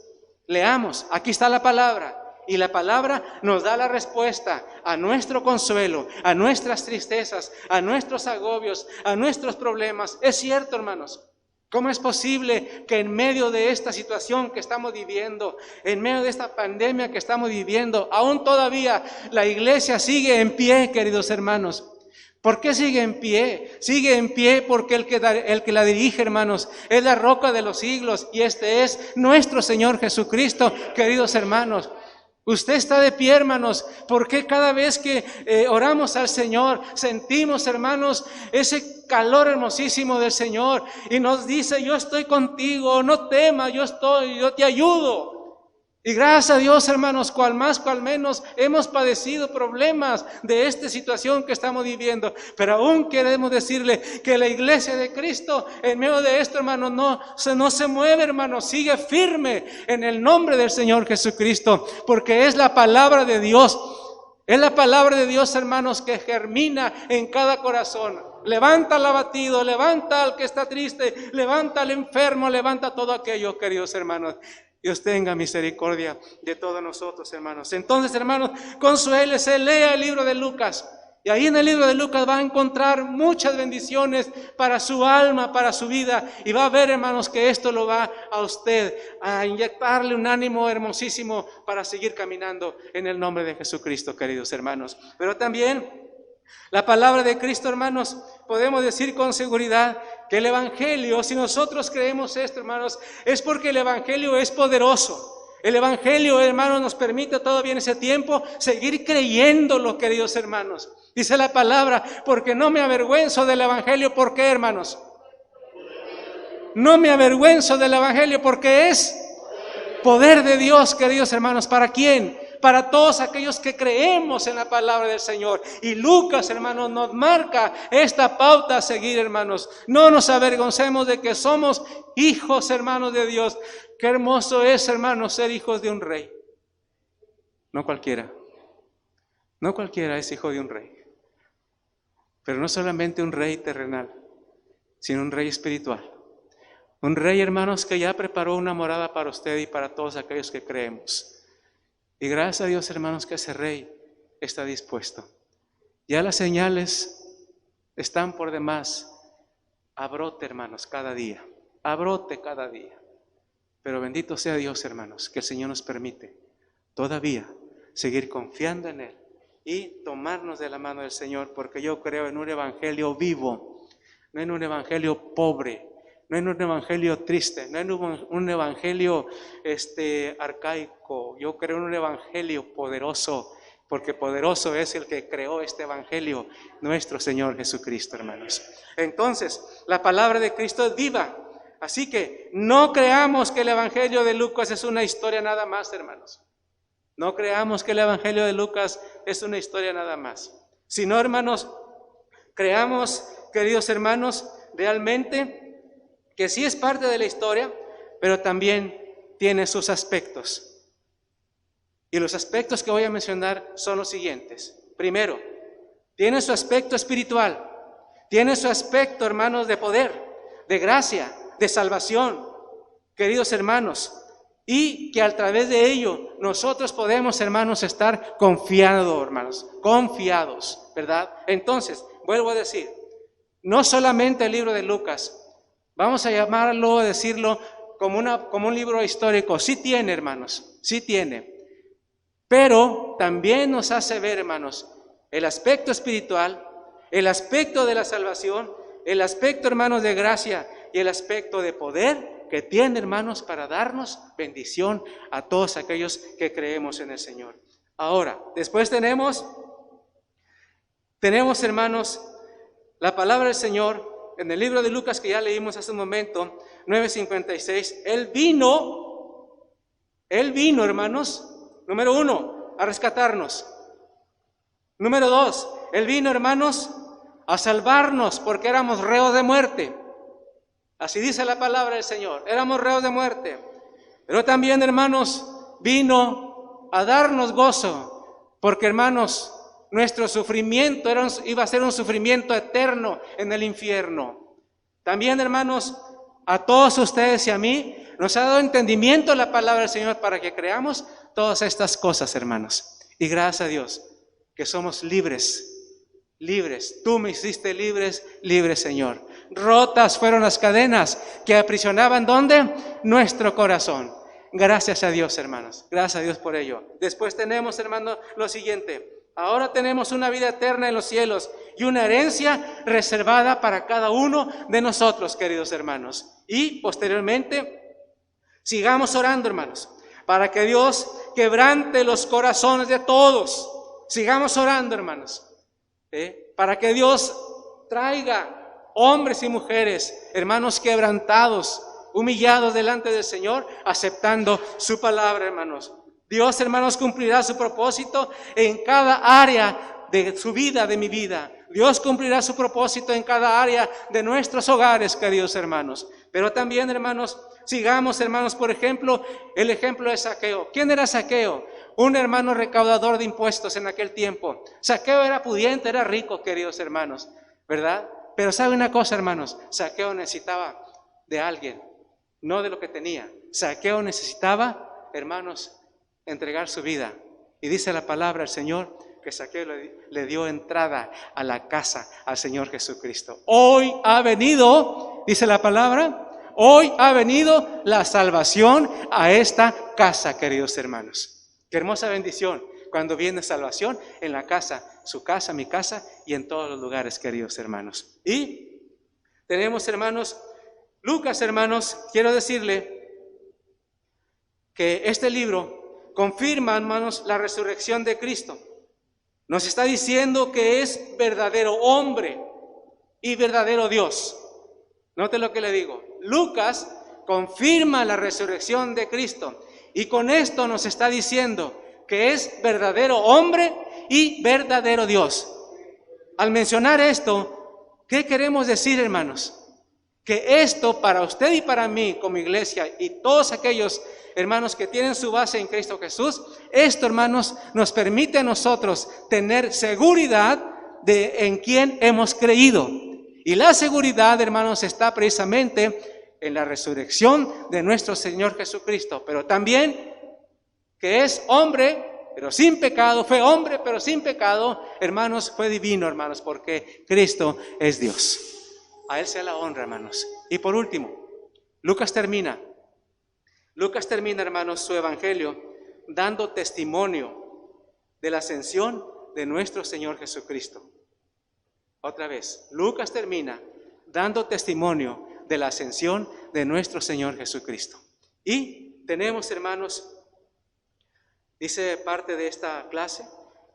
leamos, aquí está la palabra. Y la palabra nos da la respuesta a nuestro consuelo, a nuestras tristezas, a nuestros agobios, a nuestros problemas. Es cierto, hermanos. ¿Cómo es posible que en medio de esta situación que estamos viviendo, en medio de esta pandemia que estamos viviendo, aún todavía la iglesia sigue en pie, queridos hermanos? ¿Por qué sigue en pie? Sigue en pie porque el que la dirige, hermanos, es la roca de los siglos, y este es nuestro Señor Jesucristo, queridos hermanos. Usted está de pie, hermanos, porque cada vez que oramos al Señor, sentimos, hermanos, ese calor hermosísimo del Señor, y nos dice: yo estoy contigo, no temas, yo te ayudo. Y gracias a Dios, hermanos, cual más, cual menos, hemos padecido problemas de esta situación que estamos viviendo, pero aún queremos decirle que la iglesia de Cristo, en medio de esto, hermanos, no se mueve, hermanos, sigue firme en el nombre del Señor Jesucristo, porque es la palabra de Dios. Es la palabra de Dios, hermanos, que germina en cada corazón. Levanta al abatido, levanta al que está triste, levanta al enfermo, levanta todo aquello, queridos hermanos. Dios tenga misericordia de todos nosotros, hermanos. Entonces, hermanos, consuélese, lea el libro de Lucas. Y ahí en el libro de Lucas va a encontrar muchas bendiciones para su alma, para su vida. Y va a ver, hermanos, que esto lo va a usted a inyectarle un ánimo hermosísimo para seguir caminando en el nombre de Jesucristo, queridos hermanos. Pero también la palabra de Cristo, hermanos, podemos decir con seguridad que el Evangelio, si nosotros creemos esto, hermanos, es porque el Evangelio es poderoso. El Evangelio, hermanos, nos permite todavía en ese tiempo seguir creyéndolo, queridos hermanos. Dice la palabra: porque no me avergüenzo del Evangelio. ¿Por qué, hermanos? No me avergüenzo del Evangelio porque es poder de Dios, queridos hermanos. ¿Para quién? Para todos aquellos que creemos en la palabra del Señor. Y Lucas, hermanos, nos marca esta pauta a seguir, hermanos. No nos avergoncemos de que somos hijos, hermanos, de Dios. Qué hermoso es, hermanos, ser hijos de un rey. No cualquiera es hijo de un rey. Pero no solamente un rey terrenal, sino un rey espiritual. Un rey, hermanos, que ya preparó una morada para usted y para todos aquellos que creemos. Y gracias a Dios, hermanos, que ese rey está dispuesto. Ya las señales están por demás. Abrote, hermanos, cada día. Abrote cada día. Pero bendito sea Dios, hermanos, que el Señor nos permite todavía seguir confiando en Él y tomarnos de la mano del Señor, porque yo creo en un evangelio vivo, no en un evangelio pobre, no en un evangelio triste, no en un evangelio arcaico. Yo creo en un evangelio poderoso, porque poderoso es el que creó este evangelio, nuestro Señor Jesucristo, hermanos. Entonces, la palabra de Cristo es viva. Así que no creamos que el evangelio de Lucas es una historia nada más, hermanos. No creamos que el evangelio de Lucas es una historia nada más. Sino, hermanos, creamos, queridos hermanos, realmente que sí es parte de la historia, pero también tiene sus aspectos. Y los aspectos que voy a mencionar son los siguientes. Primero, tiene su aspecto espiritual, tiene su aspecto, hermanos, de poder, de gracia, de salvación, queridos hermanos, y que a través de ello nosotros podemos, hermanos, estar confiados, hermanos, confiados, ¿verdad? Entonces, vuelvo a decir, no solamente el libro de Lucas, vamos a llamarlo, a decirlo como un libro histórico, sí tiene, hermanos, sí tiene, pero también nos hace ver, hermanos, el aspecto espiritual, el aspecto de la salvación, el aspecto, hermanos, de gracia y el aspecto de poder que tiene, hermanos, para darnos bendición a todos aquellos que creemos en el Señor. Ahora, después tenemos, hermanos, la palabra del Señor en el libro de Lucas que ya leímos hace un momento, 9:56. Él vino, hermanos, número 1, a rescatarnos. Número 2, Él vino, hermanos, a salvarnos porque éramos reos de muerte. Así dice la palabra del Señor, éramos reos de muerte. Pero también, hermanos, vino a darnos gozo, porque, hermanos, nuestro sufrimiento iba a ser un sufrimiento eterno en el infierno. También, hermanos, a todos ustedes y a mí, nos ha dado entendimiento la palabra del Señor para que creamos todas estas cosas, hermanos. Y gracias a Dios que somos libres. Tú me hiciste libres, Señor. Rotas fueron las cadenas que aprisionaban, ¿dónde? Nuestro corazón. Gracias a Dios, hermanos. Gracias a Dios por ello. Después tenemos, hermanos, lo siguiente. Ahora tenemos una vida eterna en los cielos y una herencia reservada para cada uno de nosotros, queridos hermanos. Y posteriormente, sigamos orando, hermanos, para que Dios quebrante los corazones de todos. Sigamos orando, hermanos. Para que Dios traiga hombres y mujeres, hermanos, quebrantados, humillados delante del Señor, aceptando su palabra, hermanos. Dios, hermanos, cumplirá su propósito en cada área de su vida, de mi vida. Dios cumplirá su propósito en cada área de nuestros hogares, queridos hermanos. Pero también, hermanos, sigamos, hermanos, por ejemplo, el ejemplo de Zaqueo. ¿Quién era Zaqueo? Un hermano recaudador de impuestos en aquel tiempo. Zaqueo era pudiente, era rico, queridos hermanos, ¿verdad? Pero ¿sabe una cosa, hermanos? Zaqueo necesitaba de alguien, no de lo que tenía. Zaqueo necesitaba, hermanos, entregar su vida. Y dice la palabra del Señor que Zaqueo le dio entrada a la casa al Señor Jesucristo. Hoy ha venido, dice la palabra, hoy ha venido la salvación a esta casa, queridos hermanos. Qué hermosa bendición cuando viene salvación en la casa, su casa, mi casa y en todos los lugares, queridos hermanos. Y tenemos, hermanos, Lucas, hermanos, quiero decirle que este libro confirma, hermanos, la resurrección de Cristo. Nos está diciendo que es verdadero hombre y verdadero Dios. Note lo que le digo. Lucas confirma la resurrección de Cristo. Y con esto nos está diciendo que es verdadero hombre y verdadero Dios. Al mencionar esto, ¿qué queremos decir, hermanos? Que esto para usted y para mí como iglesia y todos aquellos hermanos que tienen su base en Cristo Jesús, esto, hermanos, nos permite a nosotros tener seguridad en quién hemos creído. Y la seguridad, hermanos, está precisamente en la resurrección de nuestro Señor Jesucristo, pero también que es hombre, pero sin pecado, fue hombre, pero sin pecado, hermanos, fue divino, hermanos, porque Cristo es Dios. A Él sea la honra, hermanos. Y por último, Lucas termina, hermanos, su evangelio dando testimonio de la ascensión de nuestro Señor Jesucristo. Otra vez, Lucas termina dando testimonio de la ascensión de nuestro Señor Jesucristo. Y tenemos, hermanos, dice parte de esta clase,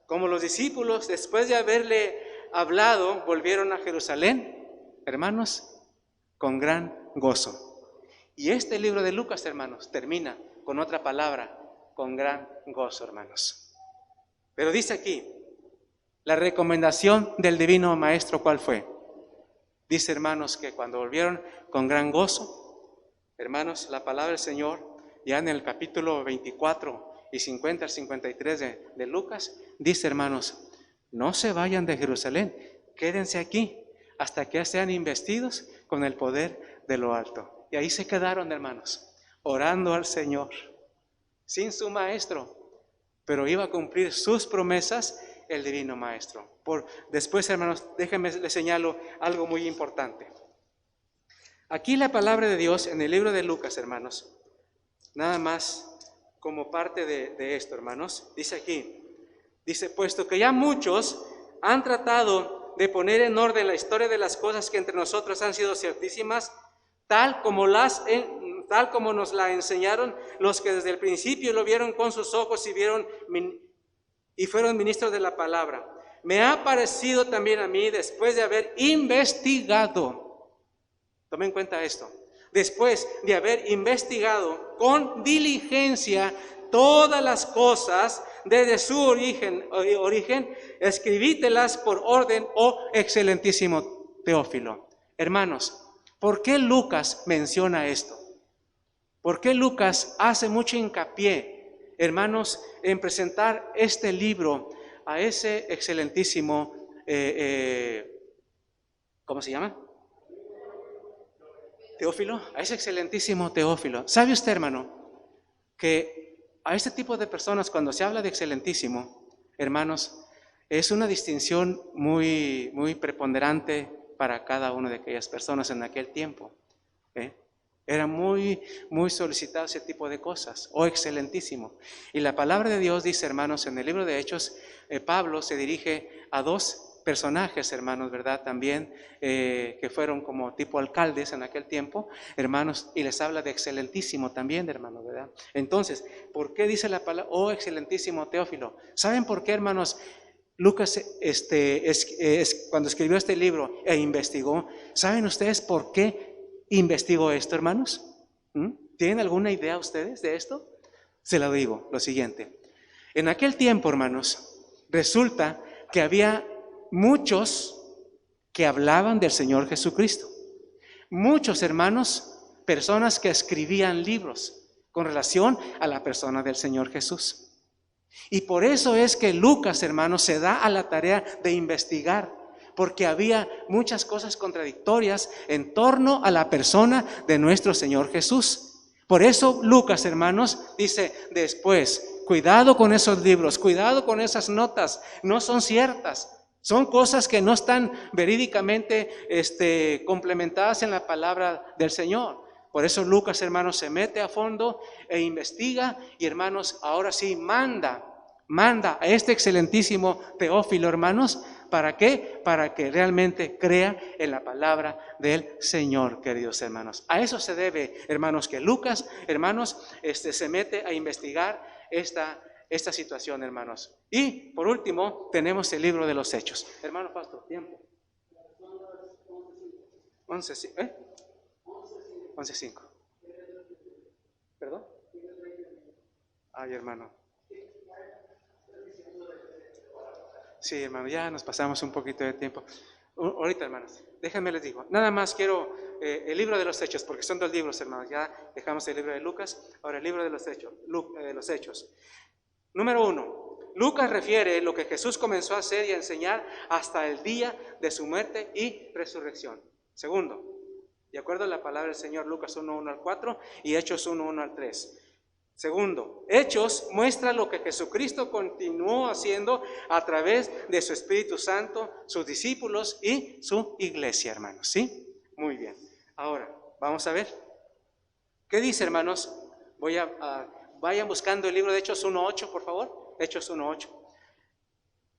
como los discípulos, después de haberle hablado, volvieron a Jerusalén, hermanos, con gran gozo. Y este libro de Lucas, hermanos, termina con otra palabra, con gran gozo, hermanos. Pero dice aquí, la recomendación del Divino Maestro, ¿cuál fue? Dice, hermanos, que cuando volvieron con gran gozo, hermanos, la palabra del Señor, ya en el capítulo 24 y 50 al 53 de Lucas, dice, hermanos, no se vayan de Jerusalén, quédense aquí hasta que sean investidos con el poder de lo alto. Y ahí se quedaron, hermanos, orando al Señor, sin su maestro, pero iba a cumplir sus promesas el Divino Maestro. Después, hermanos, déjenme les señalo algo muy importante. Aquí la palabra de Dios en el libro de Lucas, hermanos, nada más como parte de esto, hermanos, dice aquí, dice, puesto que ya muchos han tratado de poner en orden la historia de las cosas que entre nosotros han sido ciertísimas, tal como nos la enseñaron los que desde el principio lo vieron con sus ojos y fueron ministros de la palabra. Me ha parecido también a mí, después de haber investigado, tomen en cuenta esto, después de haber investigado con diligencia todas las cosas desde su origen, escribítelas por orden, oh excelentísimo Teófilo. Hermanos, ¿por qué Lucas menciona esto? ¿Por qué Lucas hace mucho hincapié, hermanos, en presentar este libro a ese excelentísimo, ¿cómo se llama? Teófilo, a ese excelentísimo Teófilo. ¿Sabe usted, hermano, que a este tipo de personas, cuando se habla de excelentísimo, hermanos, es una distinción muy, muy preponderante para cada una de aquellas personas en aquel tiempo? Era muy, muy solicitado ese tipo de cosas, oh excelentísimo. Y la palabra de Dios dice, hermanos, en el libro de Hechos, Pablo se dirige a dos personajes, hermanos, ¿verdad? También que fueron como tipo alcaldes en aquel tiempo, hermanos, y les habla de excelentísimo también, hermanos, ¿verdad? Entonces, ¿por qué dice la palabra, oh excelentísimo Teófilo? ¿Saben por qué, hermanos? Lucas, cuando escribió este libro e investigó, ¿saben ustedes por qué investigó esto, hermanos? ¿Tienen alguna idea ustedes de esto? Se lo digo, lo siguiente. En aquel tiempo, hermanos, resulta que había muchos que hablaban del Señor Jesucristo. Muchos, hermanos, personas que escribían libros con relación a la persona del Señor Jesús. Y por eso es que Lucas, hermanos, se da a la tarea de investigar, porque había muchas cosas contradictorias en torno a la persona de nuestro Señor Jesús. Por eso Lucas, hermanos, dice después, cuidado con esos libros, cuidado con esas notas, no son ciertas. Son cosas que no están verídicamente complementadas en la palabra del Señor. Por eso Lucas, hermanos, se mete a fondo e investiga y, hermanos, ahora sí manda a este excelentísimo Teófilo, hermanos, ¿para qué? Para que realmente crea en la palabra del Señor, queridos hermanos. A eso se debe, hermanos, que Lucas, hermanos, se mete a investigar esta situación, hermanos. Y por último, tenemos el libro de los Hechos. Hermano pastor, tiempo. 11:5. ¿Perdón? Ay, hermano. Sí, hermano, ya nos pasamos un poquito de tiempo. Ahorita, hermanos, déjenme les digo. Nada más quiero el libro de los Hechos, porque son dos libros, hermanos. Ya dejamos el libro de Lucas, ahora el libro de los Hechos. Número 1. Lucas refiere lo que Jesús comenzó a hacer y a enseñar hasta el día de su muerte y resurrección. Segundo, de acuerdo a la palabra del Señor, Lucas 1:1 al 4 y Hechos 1:1 al 3. Segundo, Hechos muestra lo que Jesucristo continuó haciendo a través de su Espíritu Santo, sus discípulos y su iglesia, hermanos. ¿Sí? Muy bien. Ahora, vamos a ver. ¿Qué dice, hermanos? Vayan buscando el libro de Hechos 1:8, por favor. Hechos 1:8.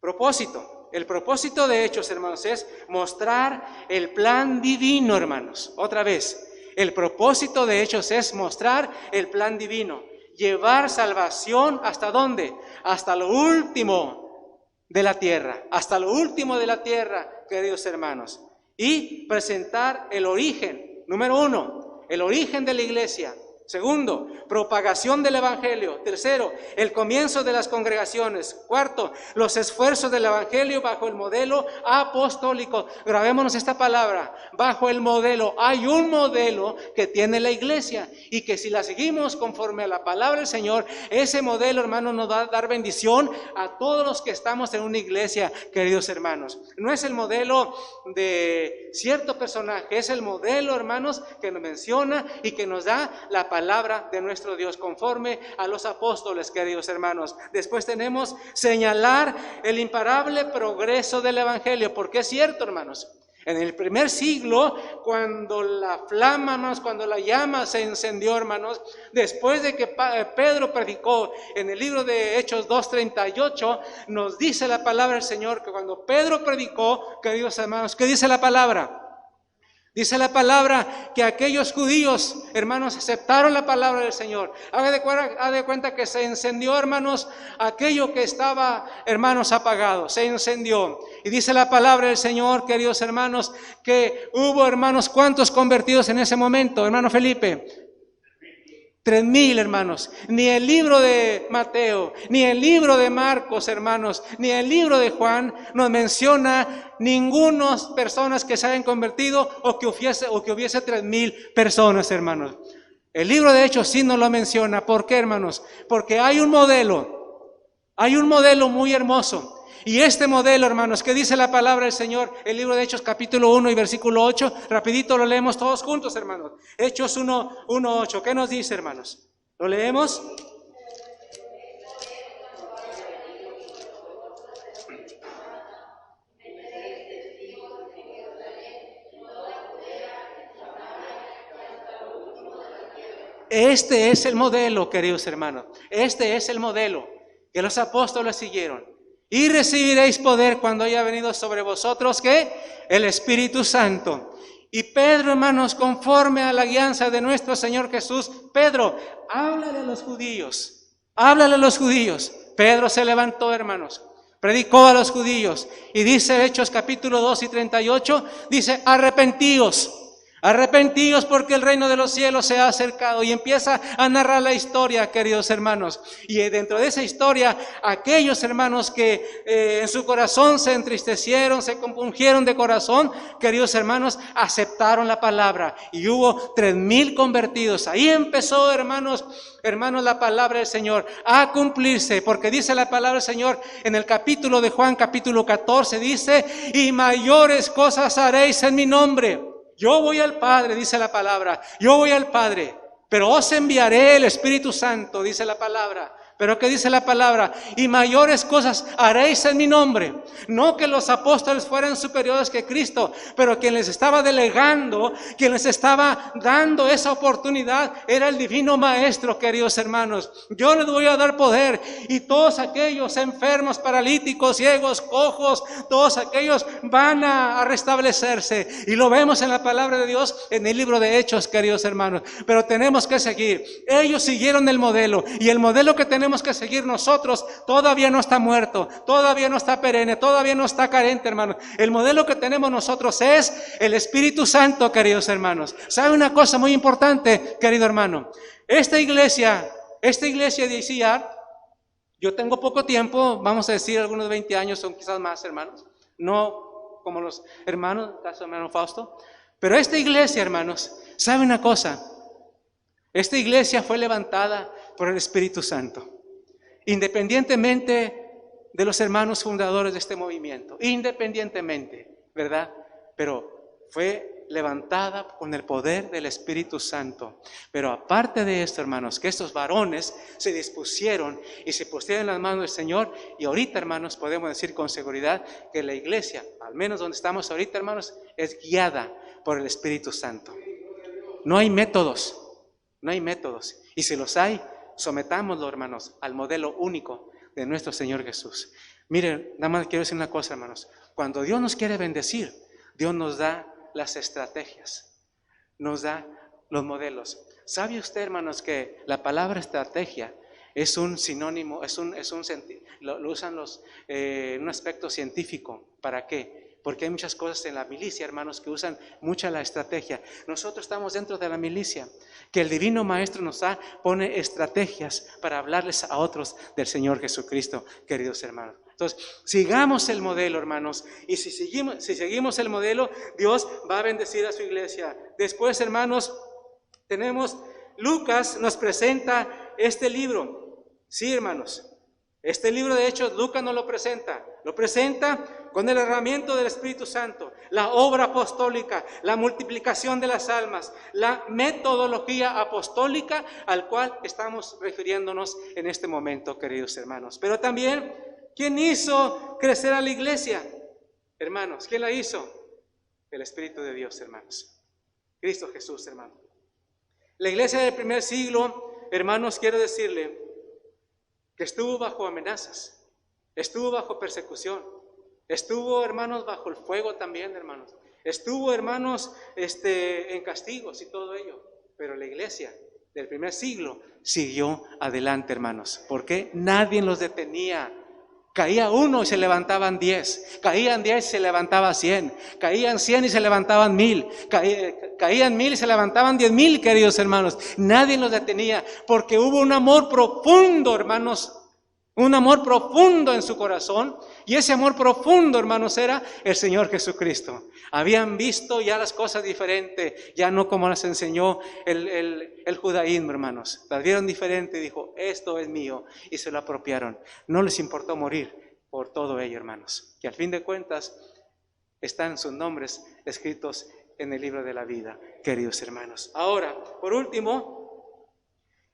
Propósito. El propósito de Hechos, hermanos, es mostrar el plan divino, hermanos. Otra vez, el propósito de Hechos es mostrar el plan divino. Llevar salvación ¿hasta dónde? Hasta lo último de la tierra. Hasta lo último de la tierra, queridos hermanos. Y presentar el origen. Número 1, el origen de la iglesia. Segundo, propagación del evangelio. Tercero, el comienzo de las congregaciones. Cuarto, los esfuerzos del evangelio bajo el modelo apostólico. Grabémonos esta palabra, bajo el modelo. Hay un modelo que tiene la iglesia y que si la seguimos conforme a la palabra del Señor, ese modelo, hermanos, nos va a dar bendición a todos los que estamos en una iglesia, queridos hermanos. No es el modelo de cierto personaje, es el modelo, hermanos, que nos menciona y que nos da la palabra de nuestro Dios conforme a los apóstoles, queridos hermanos. Después tenemos señalar el imparable progreso del evangelio, porque es cierto, hermanos. En el primer siglo, cuando la flama, hermanos, cuando la llama se encendió, hermanos, después de que Pedro predicó en el libro de Hechos 2:38, nos dice la palabra del Señor que cuando Pedro predicó, queridos hermanos, ¿qué dice la palabra? Dice la palabra que aquellos judíos, hermanos, aceptaron la palabra del Señor. Haga de cuenta que se encendió, hermanos, aquello que estaba, hermanos, apagado. Se encendió. Y dice la palabra del Señor, queridos hermanos, que hubo, hermanos, ¿cuántos convertidos en ese momento, hermano Felipe? 3,000, hermanos. Ni el libro de Mateo, ni el libro de Marcos, hermanos, ni el libro de Juan nos menciona ninguna personas que se hayan convertido o que hubiese 3,000 personas, hermanos. El libro de Hechos sí nos lo menciona. ¿Por qué, hermanos? Porque hay un modelo muy hermoso. Y este modelo, hermanos, ¿qué dice la palabra del Señor? El libro de Hechos capítulo 1 y versículo 8, rapidito lo leemos todos juntos, hermanos. Hechos 1:8, ¿qué nos dice, hermanos? ¿Lo leemos? Este es el modelo, queridos hermanos. Este es el modelo que los apóstoles siguieron. Y recibiréis poder cuando haya venido sobre vosotros, ¿qué? El Espíritu Santo. Y Pedro, hermanos, conforme a la guianza de nuestro Señor Jesús, Pedro, háblale a los judíos, háblale a los judíos. Pedro se levantó, hermanos, predicó a los judíos. Y dice Hechos capítulo 2 y 38, dice, arrepentíos porque el reino de los cielos se ha acercado. Y empieza a narrar la historia, queridos hermanos. Y dentro de esa historia, aquellos hermanos que en su corazón se entristecieron, se compungieron de corazón, queridos hermanos, aceptaron la palabra. Y hubo 3,000 convertidos. Ahí empezó, hermanos, la palabra del Señor a cumplirse. Porque dice la palabra del Señor en el capítulo de Juan, capítulo 14, dice, y mayores cosas haréis en mi nombre. Yo voy al Padre, dice la palabra, yo voy al Padre, pero os enviaré el Espíritu Santo, dice la palabra. Pero ¿qué dice la palabra? Y mayores cosas haréis en mi nombre. No que los apóstoles fueran superiores que Cristo, pero quien les estaba delegando, quien les estaba dando esa oportunidad, era el divino Maestro, queridos hermanos. Yo les voy a dar poder y todos aquellos enfermos, paralíticos, ciegos, cojos, todos aquellos van a restablecerse. Y lo vemos en la palabra de Dios en el libro de Hechos, queridos hermanos. Pero tenemos que seguir. Ellos siguieron el modelo y el modelo que tenemos que seguir nosotros todavía no está muerto, todavía no está perenne, todavía no está carente, hermanos. El modelo que tenemos nosotros es el Espíritu Santo, queridos hermanos. ¿Sabe una cosa muy importante, querido hermano? Esta iglesia decía, yo tengo poco tiempo, vamos a decir algunos 20 años o quizás más, hermanos, no como los hermanos, el caso del hermano Fausto, pero esta iglesia, hermanos, ¿sabe una cosa? Esta iglesia fue levantada por el Espíritu Santo. Independientemente de los hermanos fundadores de este movimiento, independientemente, ¿verdad? Pero fue levantada con el poder del Espíritu Santo. Pero aparte de esto, hermanos, que estos varones se dispusieron y se pusieron en las manos del Señor, y ahorita, hermanos, podemos decir con seguridad que la iglesia, al menos donde estamos ahorita, hermanos, es guiada por el Espíritu Santo. No hay métodos, y si los hay, sometámoslo, hermanos, al modelo único de nuestro Señor Jesús. Miren, nada más quiero decir una cosa, hermanos. Cuando Dios nos quiere bendecir, Dios nos da las estrategias, nos da los modelos. ¿Sabe usted, hermanos, que la palabra estrategia es un sinónimo, lo usan en un aspecto científico? ¿Para qué? Porque hay muchas cosas en la milicia, hermanos, que usan mucha la estrategia. Nosotros estamos dentro de la milicia, que el Divino Maestro pone estrategias para hablarles a otros del Señor Jesucristo, queridos hermanos. Entonces, sigamos el modelo, hermanos, y si seguimos el modelo, Dios va a bendecir a su iglesia. Después, hermanos, tenemos, Lucas nos presenta este libro. Sí, hermanos, este libro de Hechos, Lucas no lo presenta con el derramamiento del Espíritu Santo, la obra apostólica, la multiplicación de las almas, la metodología apostólica al cual estamos refiriéndonos en este momento, queridos hermanos. Pero también, ¿quién hizo crecer a la iglesia? Hermanos, ¿quién la hizo? El Espíritu de Dios, hermanos. Cristo Jesús, hermanos. La iglesia del primer siglo, hermanos, quiero decirle que estuvo bajo amenazas, estuvo bajo persecución, estuvo, hermanos, bajo el fuego también, hermanos. Estuvo, hermanos, en castigos y todo ello. Pero la iglesia del primer siglo siguió adelante, hermanos. ¿Por qué? Nadie los detenía. Caía uno y se levantaban 10, caían 10 y se levantaban 100, caían 100 y se levantaban 1000, caían 1000 y se levantaban 10,000, queridos hermanos. Nadie los detenía porque hubo un amor profundo, hermanos, un amor profundo en su corazón, y ese amor profundo, hermanos, era el Señor Jesucristo. Habían visto ya las cosas diferentes, ya no como las enseñó el judaísmo, hermanos. Las vieron diferente y dijo, esto es mío, y se lo apropiaron. No les importó morir por todo ello, hermanos, que al fin de cuentas están sus nombres escritos en el libro de la vida, queridos hermanos. Ahora, por último,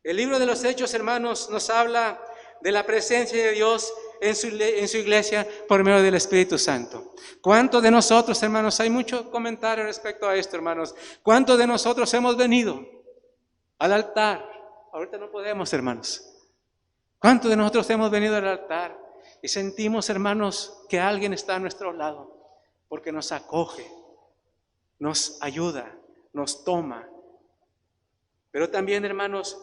el libro de los Hechos, hermanos, nos habla de la presencia de Dios en su iglesia por medio del Espíritu Santo. ¿Cuántos de nosotros, hermanos, hay mucho comentario respecto a esto, hermanos? ¿Cuántos de nosotros hemos venido al altar? Ahorita no podemos, hermanos. ¿Cuántos de nosotros hemos venido al altar y sentimos, hermanos, que alguien está a nuestro lado porque nos acoge, nos ayuda, nos toma? Pero también, hermanos,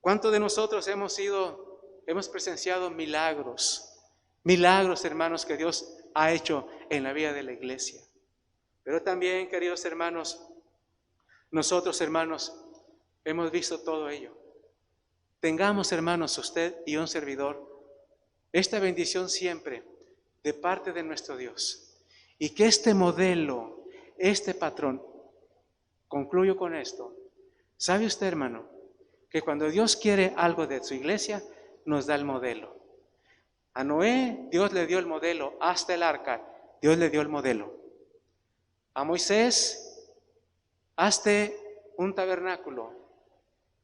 ¿cuántos de nosotros hemos presenciado milagros, hermanos, que Dios ha hecho en la vida de la iglesia? Pero también, queridos hermanos, nosotros, hermanos, hemos visto todo ello. Tengamos, hermanos, usted y un servidor, esta bendición siempre de parte de nuestro Dios. Y que este modelo, este patrón, concluyo con esto. ¿Sabe usted, hermano, que cuando Dios quiere algo de su iglesia, nos da el modelo? A Noé Dios le dio el modelo, hasta el arca Dios le dio el modelo. A Moisés, hazte un tabernáculo,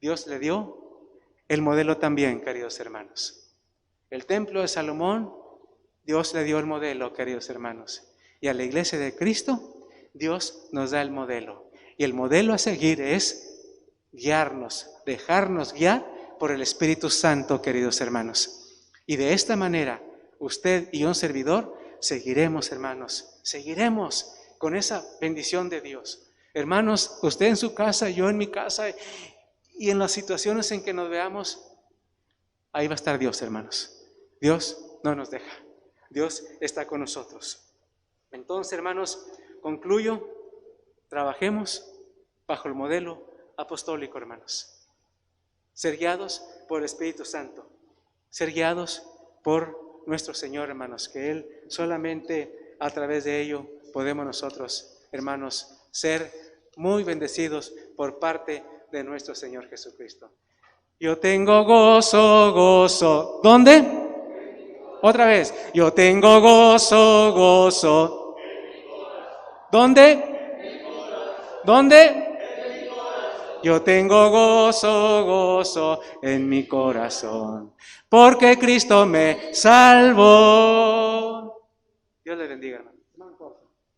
Dios le dio el modelo también, queridos hermanos. El templo de Salomón, Dios le dio el modelo, queridos hermanos. Y a la iglesia de Cristo, Dios nos da el modelo. Y el modelo a seguir es guiarnos, dejarnos guiar por el Espíritu Santo, queridos hermanos. Y de esta manera, usted y un servidor seguiremos, hermanos, seguiremos con esa bendición de Dios. Hermanos, usted en su casa, yo en mi casa, y en las situaciones en que nos veamos, ahí va a estar Dios, hermanos. Dios no nos deja. Dios está con nosotros. Entonces, hermanos, concluyo, trabajemos bajo el modelo apostólico, hermanos. Ser guiados por el Espíritu Santo, ser guiados por nuestro Señor, hermanos, que Él solamente a través de ello podemos nosotros, hermanos, ser muy bendecidos por parte de nuestro Señor Jesucristo. Yo tengo gozo, gozo. ¿Dónde? Otra vez. Yo tengo gozo, gozo. ¿Dónde? ¿Dónde? Yo tengo gozo, gozo en mi corazón, porque Cristo me salvó. Dios le bendiga, hermano.